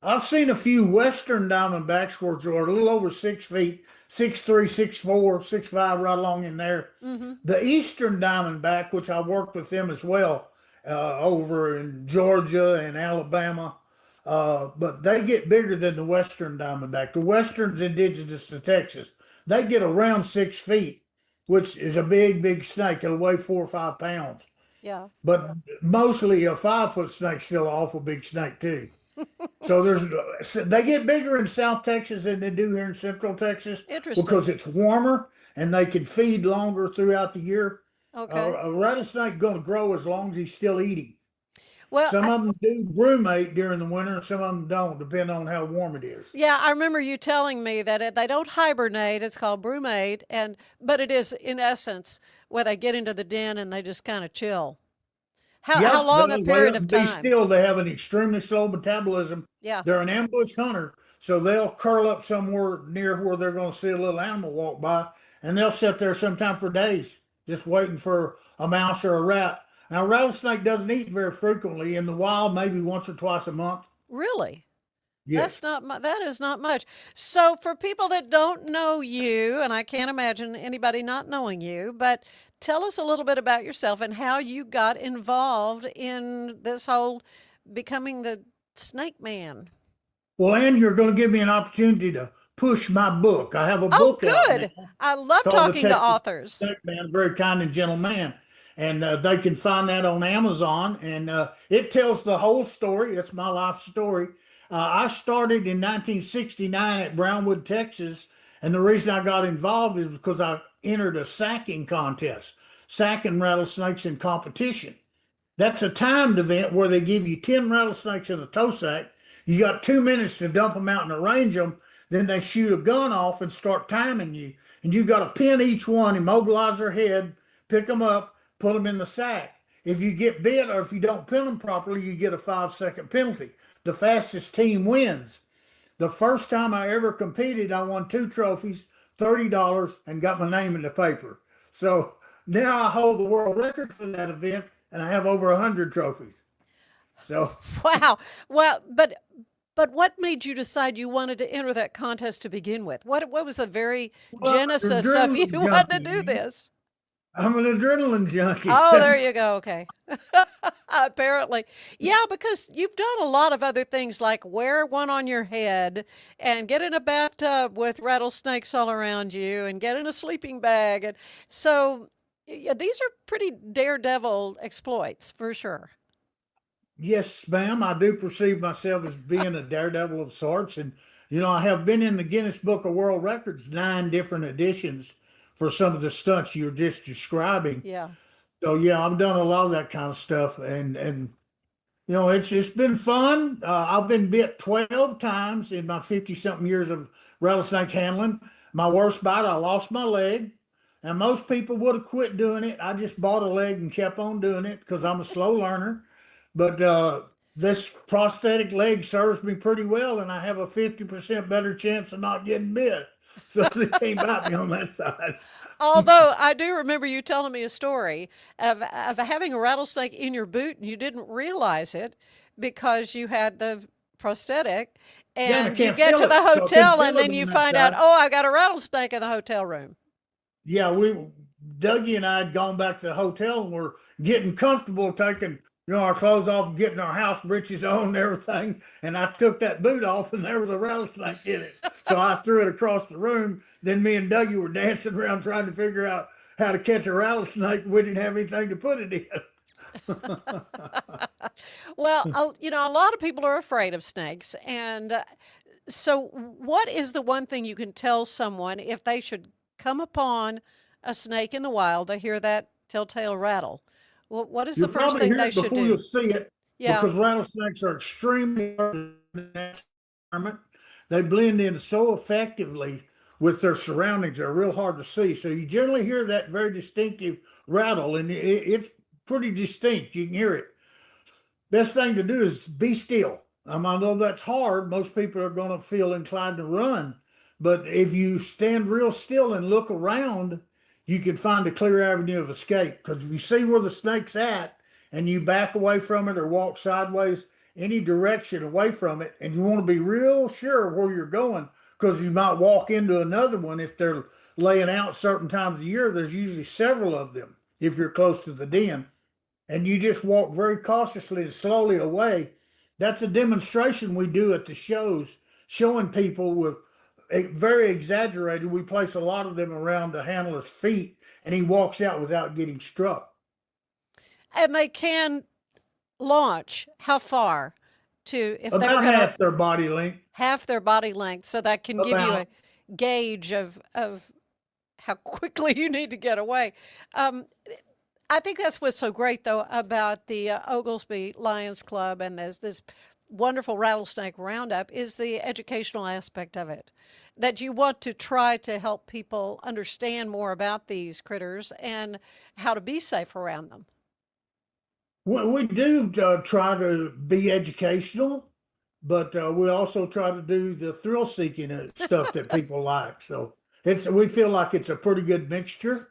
Speaker 19: I've seen a few Western Diamondbacks which are a little over 6 feet, 6'3", 6'4", 6'5", right along in there.
Speaker 2: Mm-hmm.
Speaker 19: The Eastern Diamondback, which I worked with them as well, over in Georgia and Alabama, but they get bigger than the Western Diamondback. The Western's indigenous to Texas. They get around 6 feet, which is a big, big snake. It'll weigh 4 or 5 pounds.
Speaker 2: Yeah.
Speaker 19: But mostly a 5-foot snake's still an awful big snake too. So they get bigger in South Texas than they do here in Central Texas.
Speaker 2: Interesting.
Speaker 19: Because it's warmer and they can feed longer throughout the year.
Speaker 2: Okay.
Speaker 19: A rattlesnake going to grow as long as he's still eating.
Speaker 2: Well,
Speaker 19: Some of them do brumate during the winter, and some of them don't, depending on how warm it is.
Speaker 2: Yeah, I remember you telling me that they don't hibernate. It's called brumate, but it is in essence where they get into the den and they just kind of chill. How long a period of time?
Speaker 19: Be still. They have an extremely slow metabolism.
Speaker 2: Yeah.
Speaker 19: They're an ambush hunter, so they'll curl up somewhere near where they're going to see a little animal walk by, and they'll sit there sometime for days, just waiting for a mouse or a rat. Now, rattlesnake doesn't eat very frequently in the wild, maybe once or twice a month.
Speaker 2: Really?
Speaker 19: Yes.
Speaker 2: That is not much. So for people that don't know you, and I can't imagine anybody not knowing you, but tell us a little bit about yourself and how you got involved in this whole becoming the snake man.
Speaker 19: Well, Ann, you're going to give me an opportunity to push my book. I have a
Speaker 2: Oh,
Speaker 19: book out
Speaker 2: good.
Speaker 19: now
Speaker 2: I love
Speaker 19: called The
Speaker 2: talking to
Speaker 19: Texas
Speaker 2: authors.
Speaker 19: Snake Man, a very kind and gentle man. And they can find that on Amazon. And it tells the whole story. It's my life story. I started in 1969 at Brownwood, Texas. And the reason I got involved is because I entered a sacking contest, sacking rattlesnakes in competition. That's a timed event where they give you 10 rattlesnakes in a toe sack. You got 2 minutes to dump them out and arrange them. Then they shoot a gun off and start timing you. And you got to pin each one, immobilize their head, pick them up, put them in the sack. If you get bit or if you don't pin them properly, you get a 5-second penalty. The fastest team wins. The first time I ever competed, I won 2 trophies, $30, and got my name in the paper. So now I hold the world record for that event, and I have over 100 trophies. So
Speaker 2: Wow. Well, but what made you decide you wanted to enter that contest to begin with? What was the very genesis of you wanting to do this?
Speaker 19: I'm an adrenaline junkie.
Speaker 2: Oh, there you go. Okay. Apparently. Yeah, because you've done a lot of other things like wear one on your head and get in a bathtub with rattlesnakes all around you and get in a sleeping bag. And so yeah, these are pretty daredevil exploits for sure.
Speaker 19: Yes, ma'am. I do perceive myself as being a daredevil of sorts. And, I have been in the Guinness Book of World Records, 9 different editions for some of the stunts you're just describing.
Speaker 2: Yeah.
Speaker 19: So, yeah, I've done a lot of that kind of stuff. And it's been fun. I've been bit 12 times in my 50-something years of rattlesnake handling. My worst bite, I lost my leg. And most people would have quit doing it. I just bought a leg and kept on doing it because I'm a slow learner. But this prosthetic leg serves me pretty well, and I have a 50% better chance of not getting bit. So they can't bite me on that side.
Speaker 2: Although I do remember you telling me a story of having a rattlesnake in your boot and you didn't realize it because you had the prosthetic,
Speaker 19: Yeah, and I
Speaker 2: and you
Speaker 19: can't
Speaker 2: get
Speaker 19: feel
Speaker 2: to the
Speaker 19: it, so I couldn't
Speaker 2: hotel
Speaker 19: feel
Speaker 2: and
Speaker 19: it
Speaker 2: then
Speaker 19: on
Speaker 2: you
Speaker 19: that
Speaker 2: find out,
Speaker 19: side.
Speaker 2: oh, I got a rattlesnake in the hotel room.
Speaker 19: Yeah, Dougie and I had gone back to the hotel and we're getting comfortable taking, our clothes off and getting our house breeches on and everything. And I took that boot off and there was a rattlesnake in it. So I threw it across the room. Then me and Dougie were dancing around trying to figure out how to catch a rattlesnake. We didn't have anything to put it in.
Speaker 2: Well, a lot of people are afraid of snakes. And so, what is the one thing you can tell someone if they should come upon a snake in the wild? They hear that telltale rattle. What is the
Speaker 19: You'll
Speaker 2: first
Speaker 19: probably
Speaker 2: thing
Speaker 19: hear
Speaker 2: they
Speaker 19: it
Speaker 2: should
Speaker 19: before you'll
Speaker 2: do?
Speaker 19: see it
Speaker 2: Yeah.
Speaker 19: because rattlesnakes are extremely hard in the natural environment. They blend in so effectively with their surroundings, they're real hard to see. So you generally hear that very distinctive rattle, and it's pretty distinct. You can hear it. Best thing to do is be still. I know that's hard. Most people are going to feel inclined to run. But if you stand real still and look around, you can find a clear avenue of escape. Because if you see where the snake's at and you back away from it or walk sideways, any direction away from it, and you want to be real sure where you're going, because you might walk into another one if they're laying out certain times of year. There's usually several of them if you're close to the den, and you just walk very cautiously and slowly away. That's a demonstration we do at the shows, showing people with very exaggerated. We place a lot of them around the handler's feet, and he walks out without getting struck.
Speaker 2: And they can launch how far to if they were
Speaker 19: About
Speaker 2: going
Speaker 19: half
Speaker 2: to
Speaker 19: their body length.
Speaker 2: half their body length, so that can give you a
Speaker 19: About.
Speaker 2: gauge of how quickly you need to get away. Um, I think that's what's so great, though, about the Olgesby Lions Club and this wonderful rattlesnake roundup is the educational aspect of it. That you want to try to help people understand more about these critters and how to be safe around them.
Speaker 19: We do try to be educational, but we also try to do the thrill-seeking stuff that people like. So we feel like it's a pretty good mixture.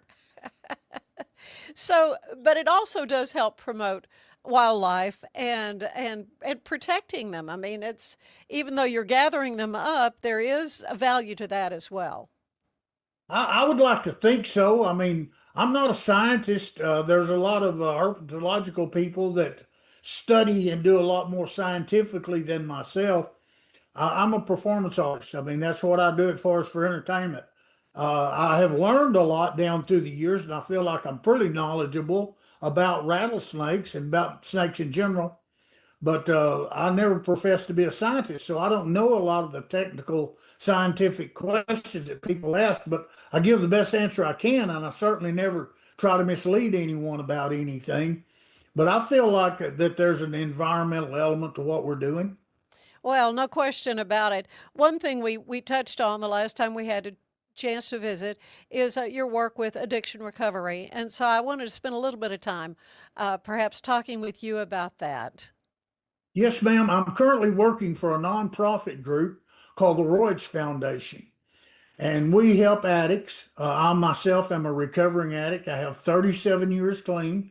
Speaker 2: So, but it also does help promote wildlife and protecting them. I mean, it's even though you're gathering them up, there is a value to that as well.
Speaker 19: I would like to think so. I mean, I'm not a scientist. There's a lot of herpetological people that study and do a lot more scientifically than myself. I'm a performance artist. I mean, that's what I do it for entertainment. I have learned a lot down through the years, and I feel like I'm pretty knowledgeable about rattlesnakes and about snakes in general. But I never professed to be a scientist, so I don't know a lot of the technical scientific questions that people ask, but I give the best answer I can, and I certainly never try to mislead anyone about anything. But I feel like that there's an environmental element to what we're doing.
Speaker 2: Well, no question about it. One thing we touched on the last time we had a chance to visit is your work with addiction recovery. And so I wanted to spend a little bit of time perhaps talking with you about that.
Speaker 19: Yes, ma'am. I'm currently working for a nonprofit group called the Royds Foundation, and we help addicts. I myself am a recovering addict. I have 37 years clean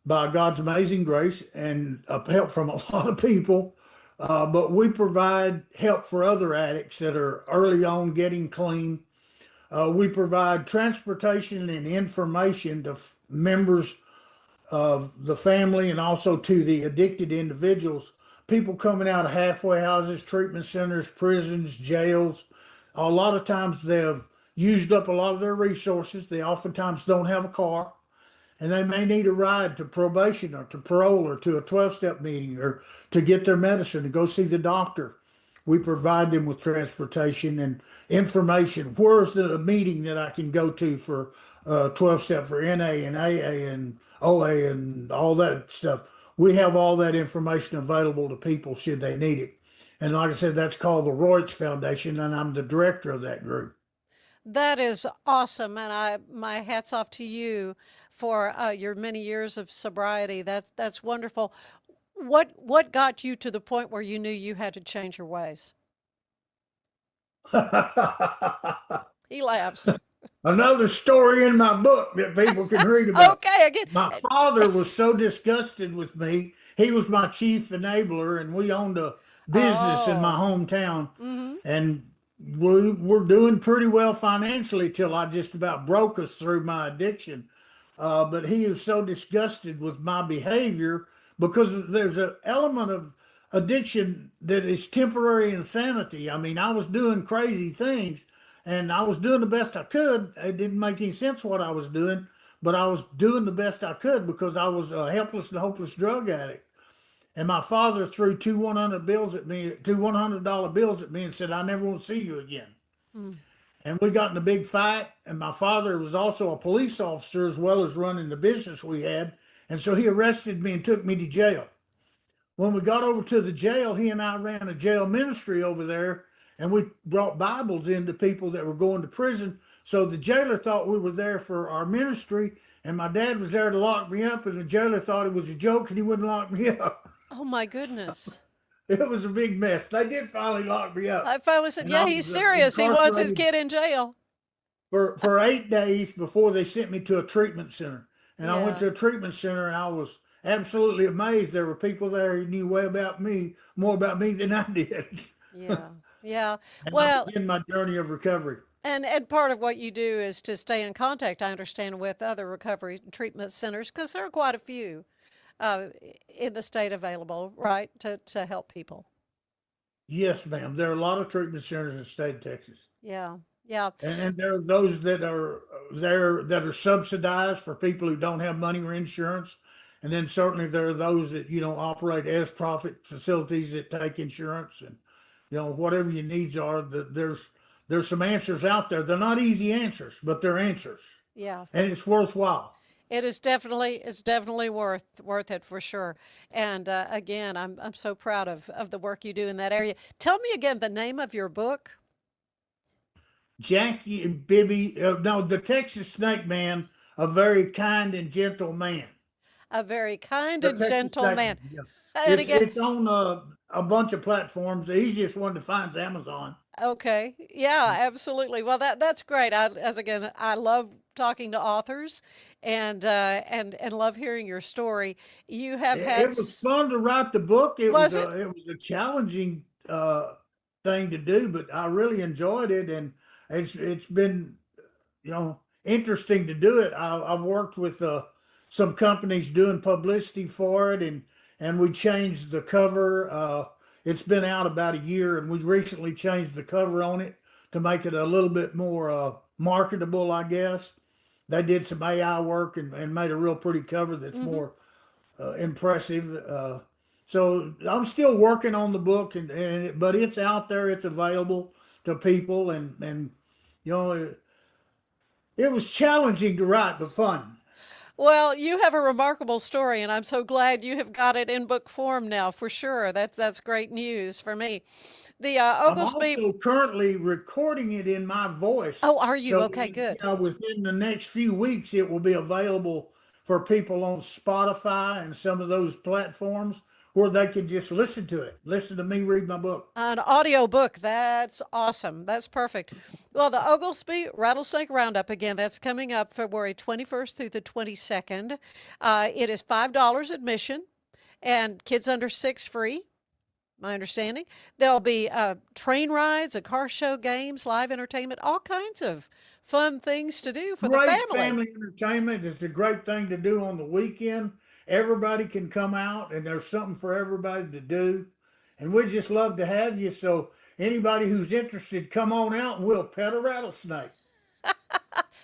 Speaker 19: by God's amazing grace and help from a lot of people. But we provide help for other addicts that are early on getting clean. We provide transportation and information to members of the family and also to the addicted individuals. People coming out of halfway houses, treatment centers, prisons, jails. A lot of times they've used up a lot of their resources. They oftentimes don't have a car, and they may need a ride to probation or to parole or to a 12-step meeting or to get their medicine to go see the doctor. We provide them with transportation and information. Where's the meeting that I can go to for 12-step for NA and AA and OA and all that stuff? We have all that information available to people should they need it. And like I said, that's called the Royce Foundation, and I'm the director of that group.
Speaker 2: That is awesome, and my hats off to you for your many years of sobriety. That's wonderful. What got you to the point where you knew you had to change your ways? He laughs.
Speaker 19: Another story in my book that people can read about.
Speaker 2: Okay, again.
Speaker 19: My father was so disgusted with me. He was my chief enabler, and we owned a business in my hometown. And we were doing pretty well financially till I just about broke us through my addiction. But he was so disgusted with my behavior because there's an element of addiction that is temporary insanity. I mean, I was doing crazy things and I was doing the best I could. It didn't make any sense what I was doing, but I was doing the best I could because I was a helpless and hopeless drug addict. And my father threw two $100 bills at me, two $100 bills at me, and said, "I never want to see you again." And we got in a big fight. And my father was also a police officer as well as running the business we had. And so he arrested me and took me to jail. When we got over to the jail, he and I ran a jail ministry over there, and we brought Bibles into people that were going to prison. So the jailer thought we were there for our ministry, and my dad was there to lock me up, and the jailer thought it was a joke and he wouldn't lock me up.
Speaker 2: Oh my goodness.
Speaker 19: It was a big mess. They did finally lock me up.
Speaker 2: I finally said,
Speaker 19: And
Speaker 2: yeah,
Speaker 19: I
Speaker 2: he's
Speaker 19: was,
Speaker 2: serious. He wants his
Speaker 19: incarcerated
Speaker 2: kid in jail.
Speaker 19: for 8 days before they sent me to a treatment center. And I went
Speaker 2: Yeah.
Speaker 19: to a treatment center, and I was absolutely amazed. There were people there who knew more about me than I did.
Speaker 2: Yeah. Yeah.
Speaker 19: And I
Speaker 2: Well,
Speaker 19: began my journey of recovery.
Speaker 2: and part of what you do is to stay in contact, I understand, with other recovery and treatment centers, because there are quite a few in the state available, right, to help people.
Speaker 19: Yes, ma'am. There are a lot of treatment centers in the state of Texas.
Speaker 2: Yeah. Yeah.
Speaker 19: And there are those that are there that are subsidized for people who don't have money or insurance. And then certainly there are those that, operate as profit facilities that take insurance, and, whatever your needs are, there's some answers out there. They're not easy answers, but they're answers,
Speaker 2: Yeah.
Speaker 19: and it's worthwhile.
Speaker 2: It's definitely worth it for sure. And again, I'm so proud of the work you do in that area. Tell me again the name of your book.
Speaker 19: Jackie Bibby, no, the Texas Snake Man, a very kind and gentle man.
Speaker 2: A very kind
Speaker 19: The
Speaker 2: and
Speaker 19: Texas
Speaker 2: gentle
Speaker 19: Snake
Speaker 2: man.
Speaker 19: Man, yeah.
Speaker 2: And
Speaker 19: It's
Speaker 2: again,
Speaker 19: it's on a bunch of platforms. The easiest one to find is Amazon.
Speaker 2: okay. Yeah, absolutely. Well, that's great. I love talking to authors and love hearing your story. You have
Speaker 19: It,
Speaker 2: had
Speaker 19: it was fun to write the book. It
Speaker 2: was
Speaker 19: was
Speaker 2: it?
Speaker 19: it was a challenging thing to do, but I really enjoyed it, and it's been interesting to do it. I've worked with some companies doing publicity for it, and we changed the cover. It's been out about a year, and we recently changed the cover on it to make it a little bit more marketable, I guess. They did some AI work and made a real pretty cover that's more impressive. So I'm still working on the book, but it's out there. It's available to people, and it was challenging to write, but fun.
Speaker 2: Well, you have a remarkable story, and I'm so glad you have got it in book form now, for sure. That's great news for me. The
Speaker 19: I'm
Speaker 2: Oglesby.
Speaker 19: also currently recording it in my voice.
Speaker 2: Oh, are you?
Speaker 19: So,
Speaker 2: Okay, good.
Speaker 19: within the next few weeks, it will be available for people on Spotify and some of those platforms where they can just listen to it, listen to me read my book.
Speaker 2: An audio book. That's awesome. That's perfect. Well, the Olgesby Rattlesnake Roundup, again, that's coming up February 21st through the 22nd. It is $5 admission, and kids under 6 free. my understanding. There'll be train rides, a car show, games, live entertainment, all kinds of fun things to do for the
Speaker 19: Great
Speaker 2: family.
Speaker 19: family entertainment is a great thing to do on the weekend. Everybody can come out and there's something for everybody to do. And we just love to have you. So anybody who's interested, come on out and we'll pet a rattlesnake.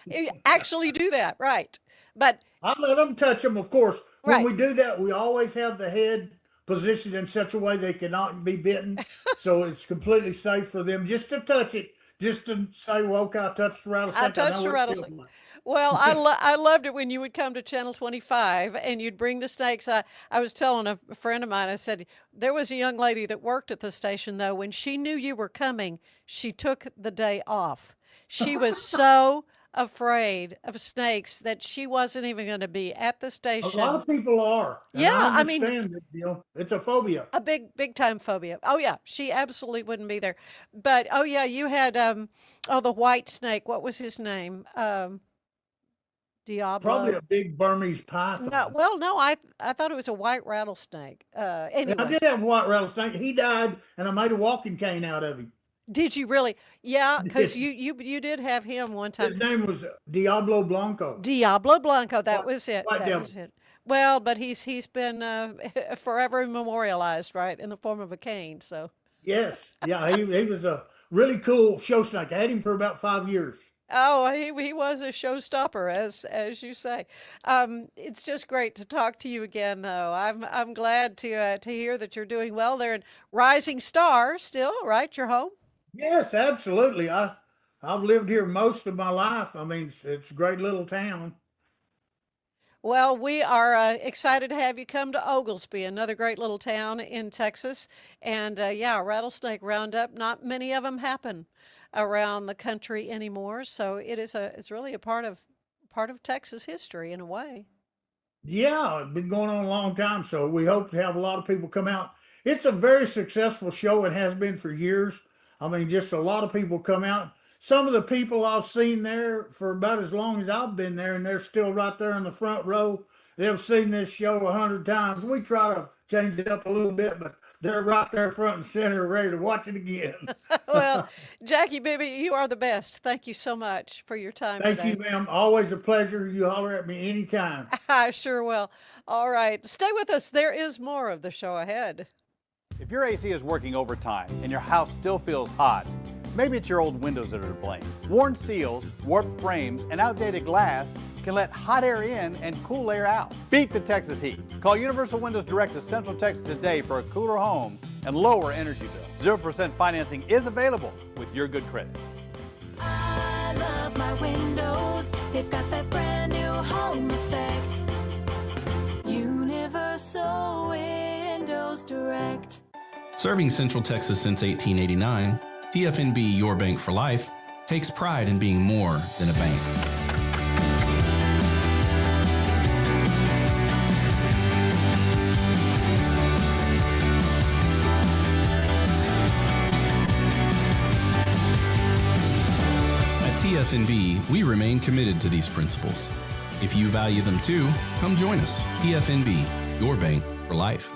Speaker 2: You actually do that, right? But
Speaker 19: I let them touch them, of course. When
Speaker 2: Right.
Speaker 19: we do that, we always have the head positioned in such a way they cannot be bitten. So it's completely safe for them just to touch it, just to say, well, okay, I touched the rattlesnake.
Speaker 2: I touched
Speaker 19: know
Speaker 2: a
Speaker 19: what it feels
Speaker 2: rattlesnake.
Speaker 19: like.
Speaker 2: Well, I loved it when you would come to Channel 25 and you'd bring the snakes. I was telling a friend of mine, I said, there was a young lady that worked at the station, though. When she knew you were coming, she took the day off. She was so afraid of snakes that she wasn't even going to be at the
Speaker 19: A
Speaker 2: station.
Speaker 19: lot of people are. And
Speaker 2: Yeah,
Speaker 19: I
Speaker 2: I mean,
Speaker 19: understand that, it's a phobia.
Speaker 2: a big time phobia. Oh yeah, she absolutely wouldn't be there. But oh yeah, you had the white snake. What was his name? Diablo.
Speaker 19: Probably a big Burmese python.
Speaker 2: No, I thought it was a white rattlesnake.
Speaker 19: Yeah,
Speaker 2: Anyway,
Speaker 19: I did have a white rattlesnake. He died, and I made a walking cane out of him.
Speaker 2: did you really? Yeah, because you did have him one time.
Speaker 19: His name was Diablo Blanco.
Speaker 2: Diablo Blanco. That was it.
Speaker 19: White
Speaker 2: That
Speaker 19: devil.
Speaker 2: was it. Well, but he's been forever memorialized, right, in the form of a cane. So.
Speaker 19: Yes, yeah, he was a really cool show snake. I had him for about 5 years.
Speaker 2: Oh, he was a showstopper, as you say. It's just great to talk to you again, though. I'm glad to hear that you're doing well there in Rising Star still, right? You're home.
Speaker 19: Yes, absolutely. I've lived here most of my life. I mean, it's a great little town.
Speaker 2: Well, we are excited to have you come to Olgesby, another great little town in Texas. And yeah, Rattlesnake Roundup. Not many of them happen around the country anymore, so it's really a part of Texas history in a way.
Speaker 19: Yeah, it's been going on a long time, so we hope to have a lot of people come out. It's a very successful show. It has been for years. I mean, just a lot of people come out. Some of the people I've seen there for about as long as I've been there, and they're still right there in the front row. They've seen this show 100 times. We try to change it up a little bit, but they're right there front and center, ready to watch it again.
Speaker 2: Well, Jackie Bibby, you are the best. Thank you so much for your time
Speaker 19: Thank
Speaker 2: today.
Speaker 19: you, ma'am. Always a pleasure. You holler at me anytime.
Speaker 2: I sure will. All right, stay with us. There is more of the show ahead.
Speaker 5: If your AC is working overtime and your house still feels hot, maybe it's your old windows that are to blame. Worn seals, warped frames, and outdated glass can let hot air in and cool air out. Beat the Texas heat. Call Universal Windows Direct of Central Texas today for a cooler home and lower energy bill. 0% financing is available with your good credit.
Speaker 6: I love my windows. They've got that brand new home effect. Universal Windows Direct.
Speaker 8: Serving Central Texas since 1889, TFNB Your Bank for Life takes pride in being more than a bank. At TFNB, we remain committed to these principles. If you value them too, come join us. TFNB, Your Bank for Life.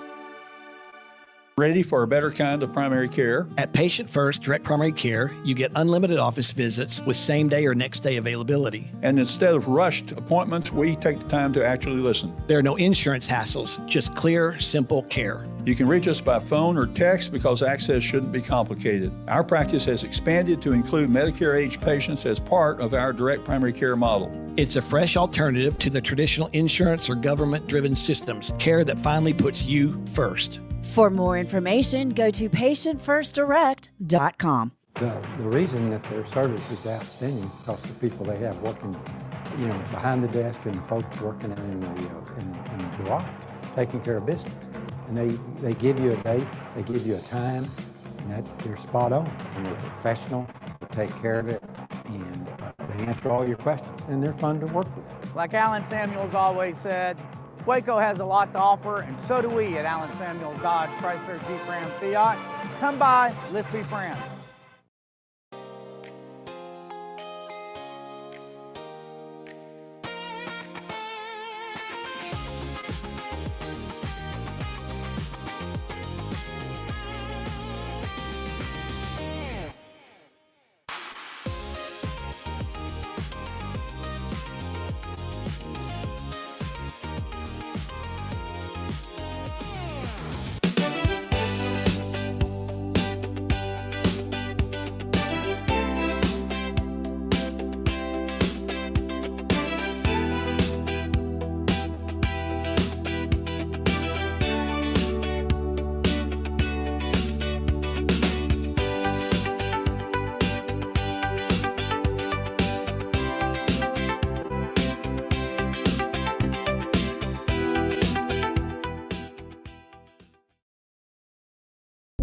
Speaker 9: Ready for a better kind of primary care?
Speaker 10: At Patient First Direct Primary Care, you get unlimited office visits with same day or next day availability.
Speaker 9: And instead of rushed appointments, we take the time to actually listen.
Speaker 10: There are no insurance hassles, just clear, simple care.
Speaker 9: You can reach us by phone or text because access shouldn't be complicated. Our practice has expanded to include Medicare-age patients as part of our direct primary care model.
Speaker 10: It's a fresh alternative to the traditional insurance or government-driven systems, care that finally puts you first.
Speaker 11: For more information, go to patientfirstdirect.com.
Speaker 17: The reason that their service is outstanding because the people they have working, behind the desk and the folks working in the garage, taking care of business. And they give you a date, they give you a time, and that they're spot on. And they're professional, they take care of it, and they answer all your questions, and they're fun to work with.
Speaker 12: Like Alan Samuels always said, Waco has a lot to offer, and so do we at Alan Samuels Dodge Chrysler Jeep Ram Fiat. Come by, let's be friends.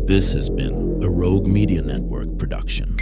Speaker 1: This has been a Rogue Media Network production.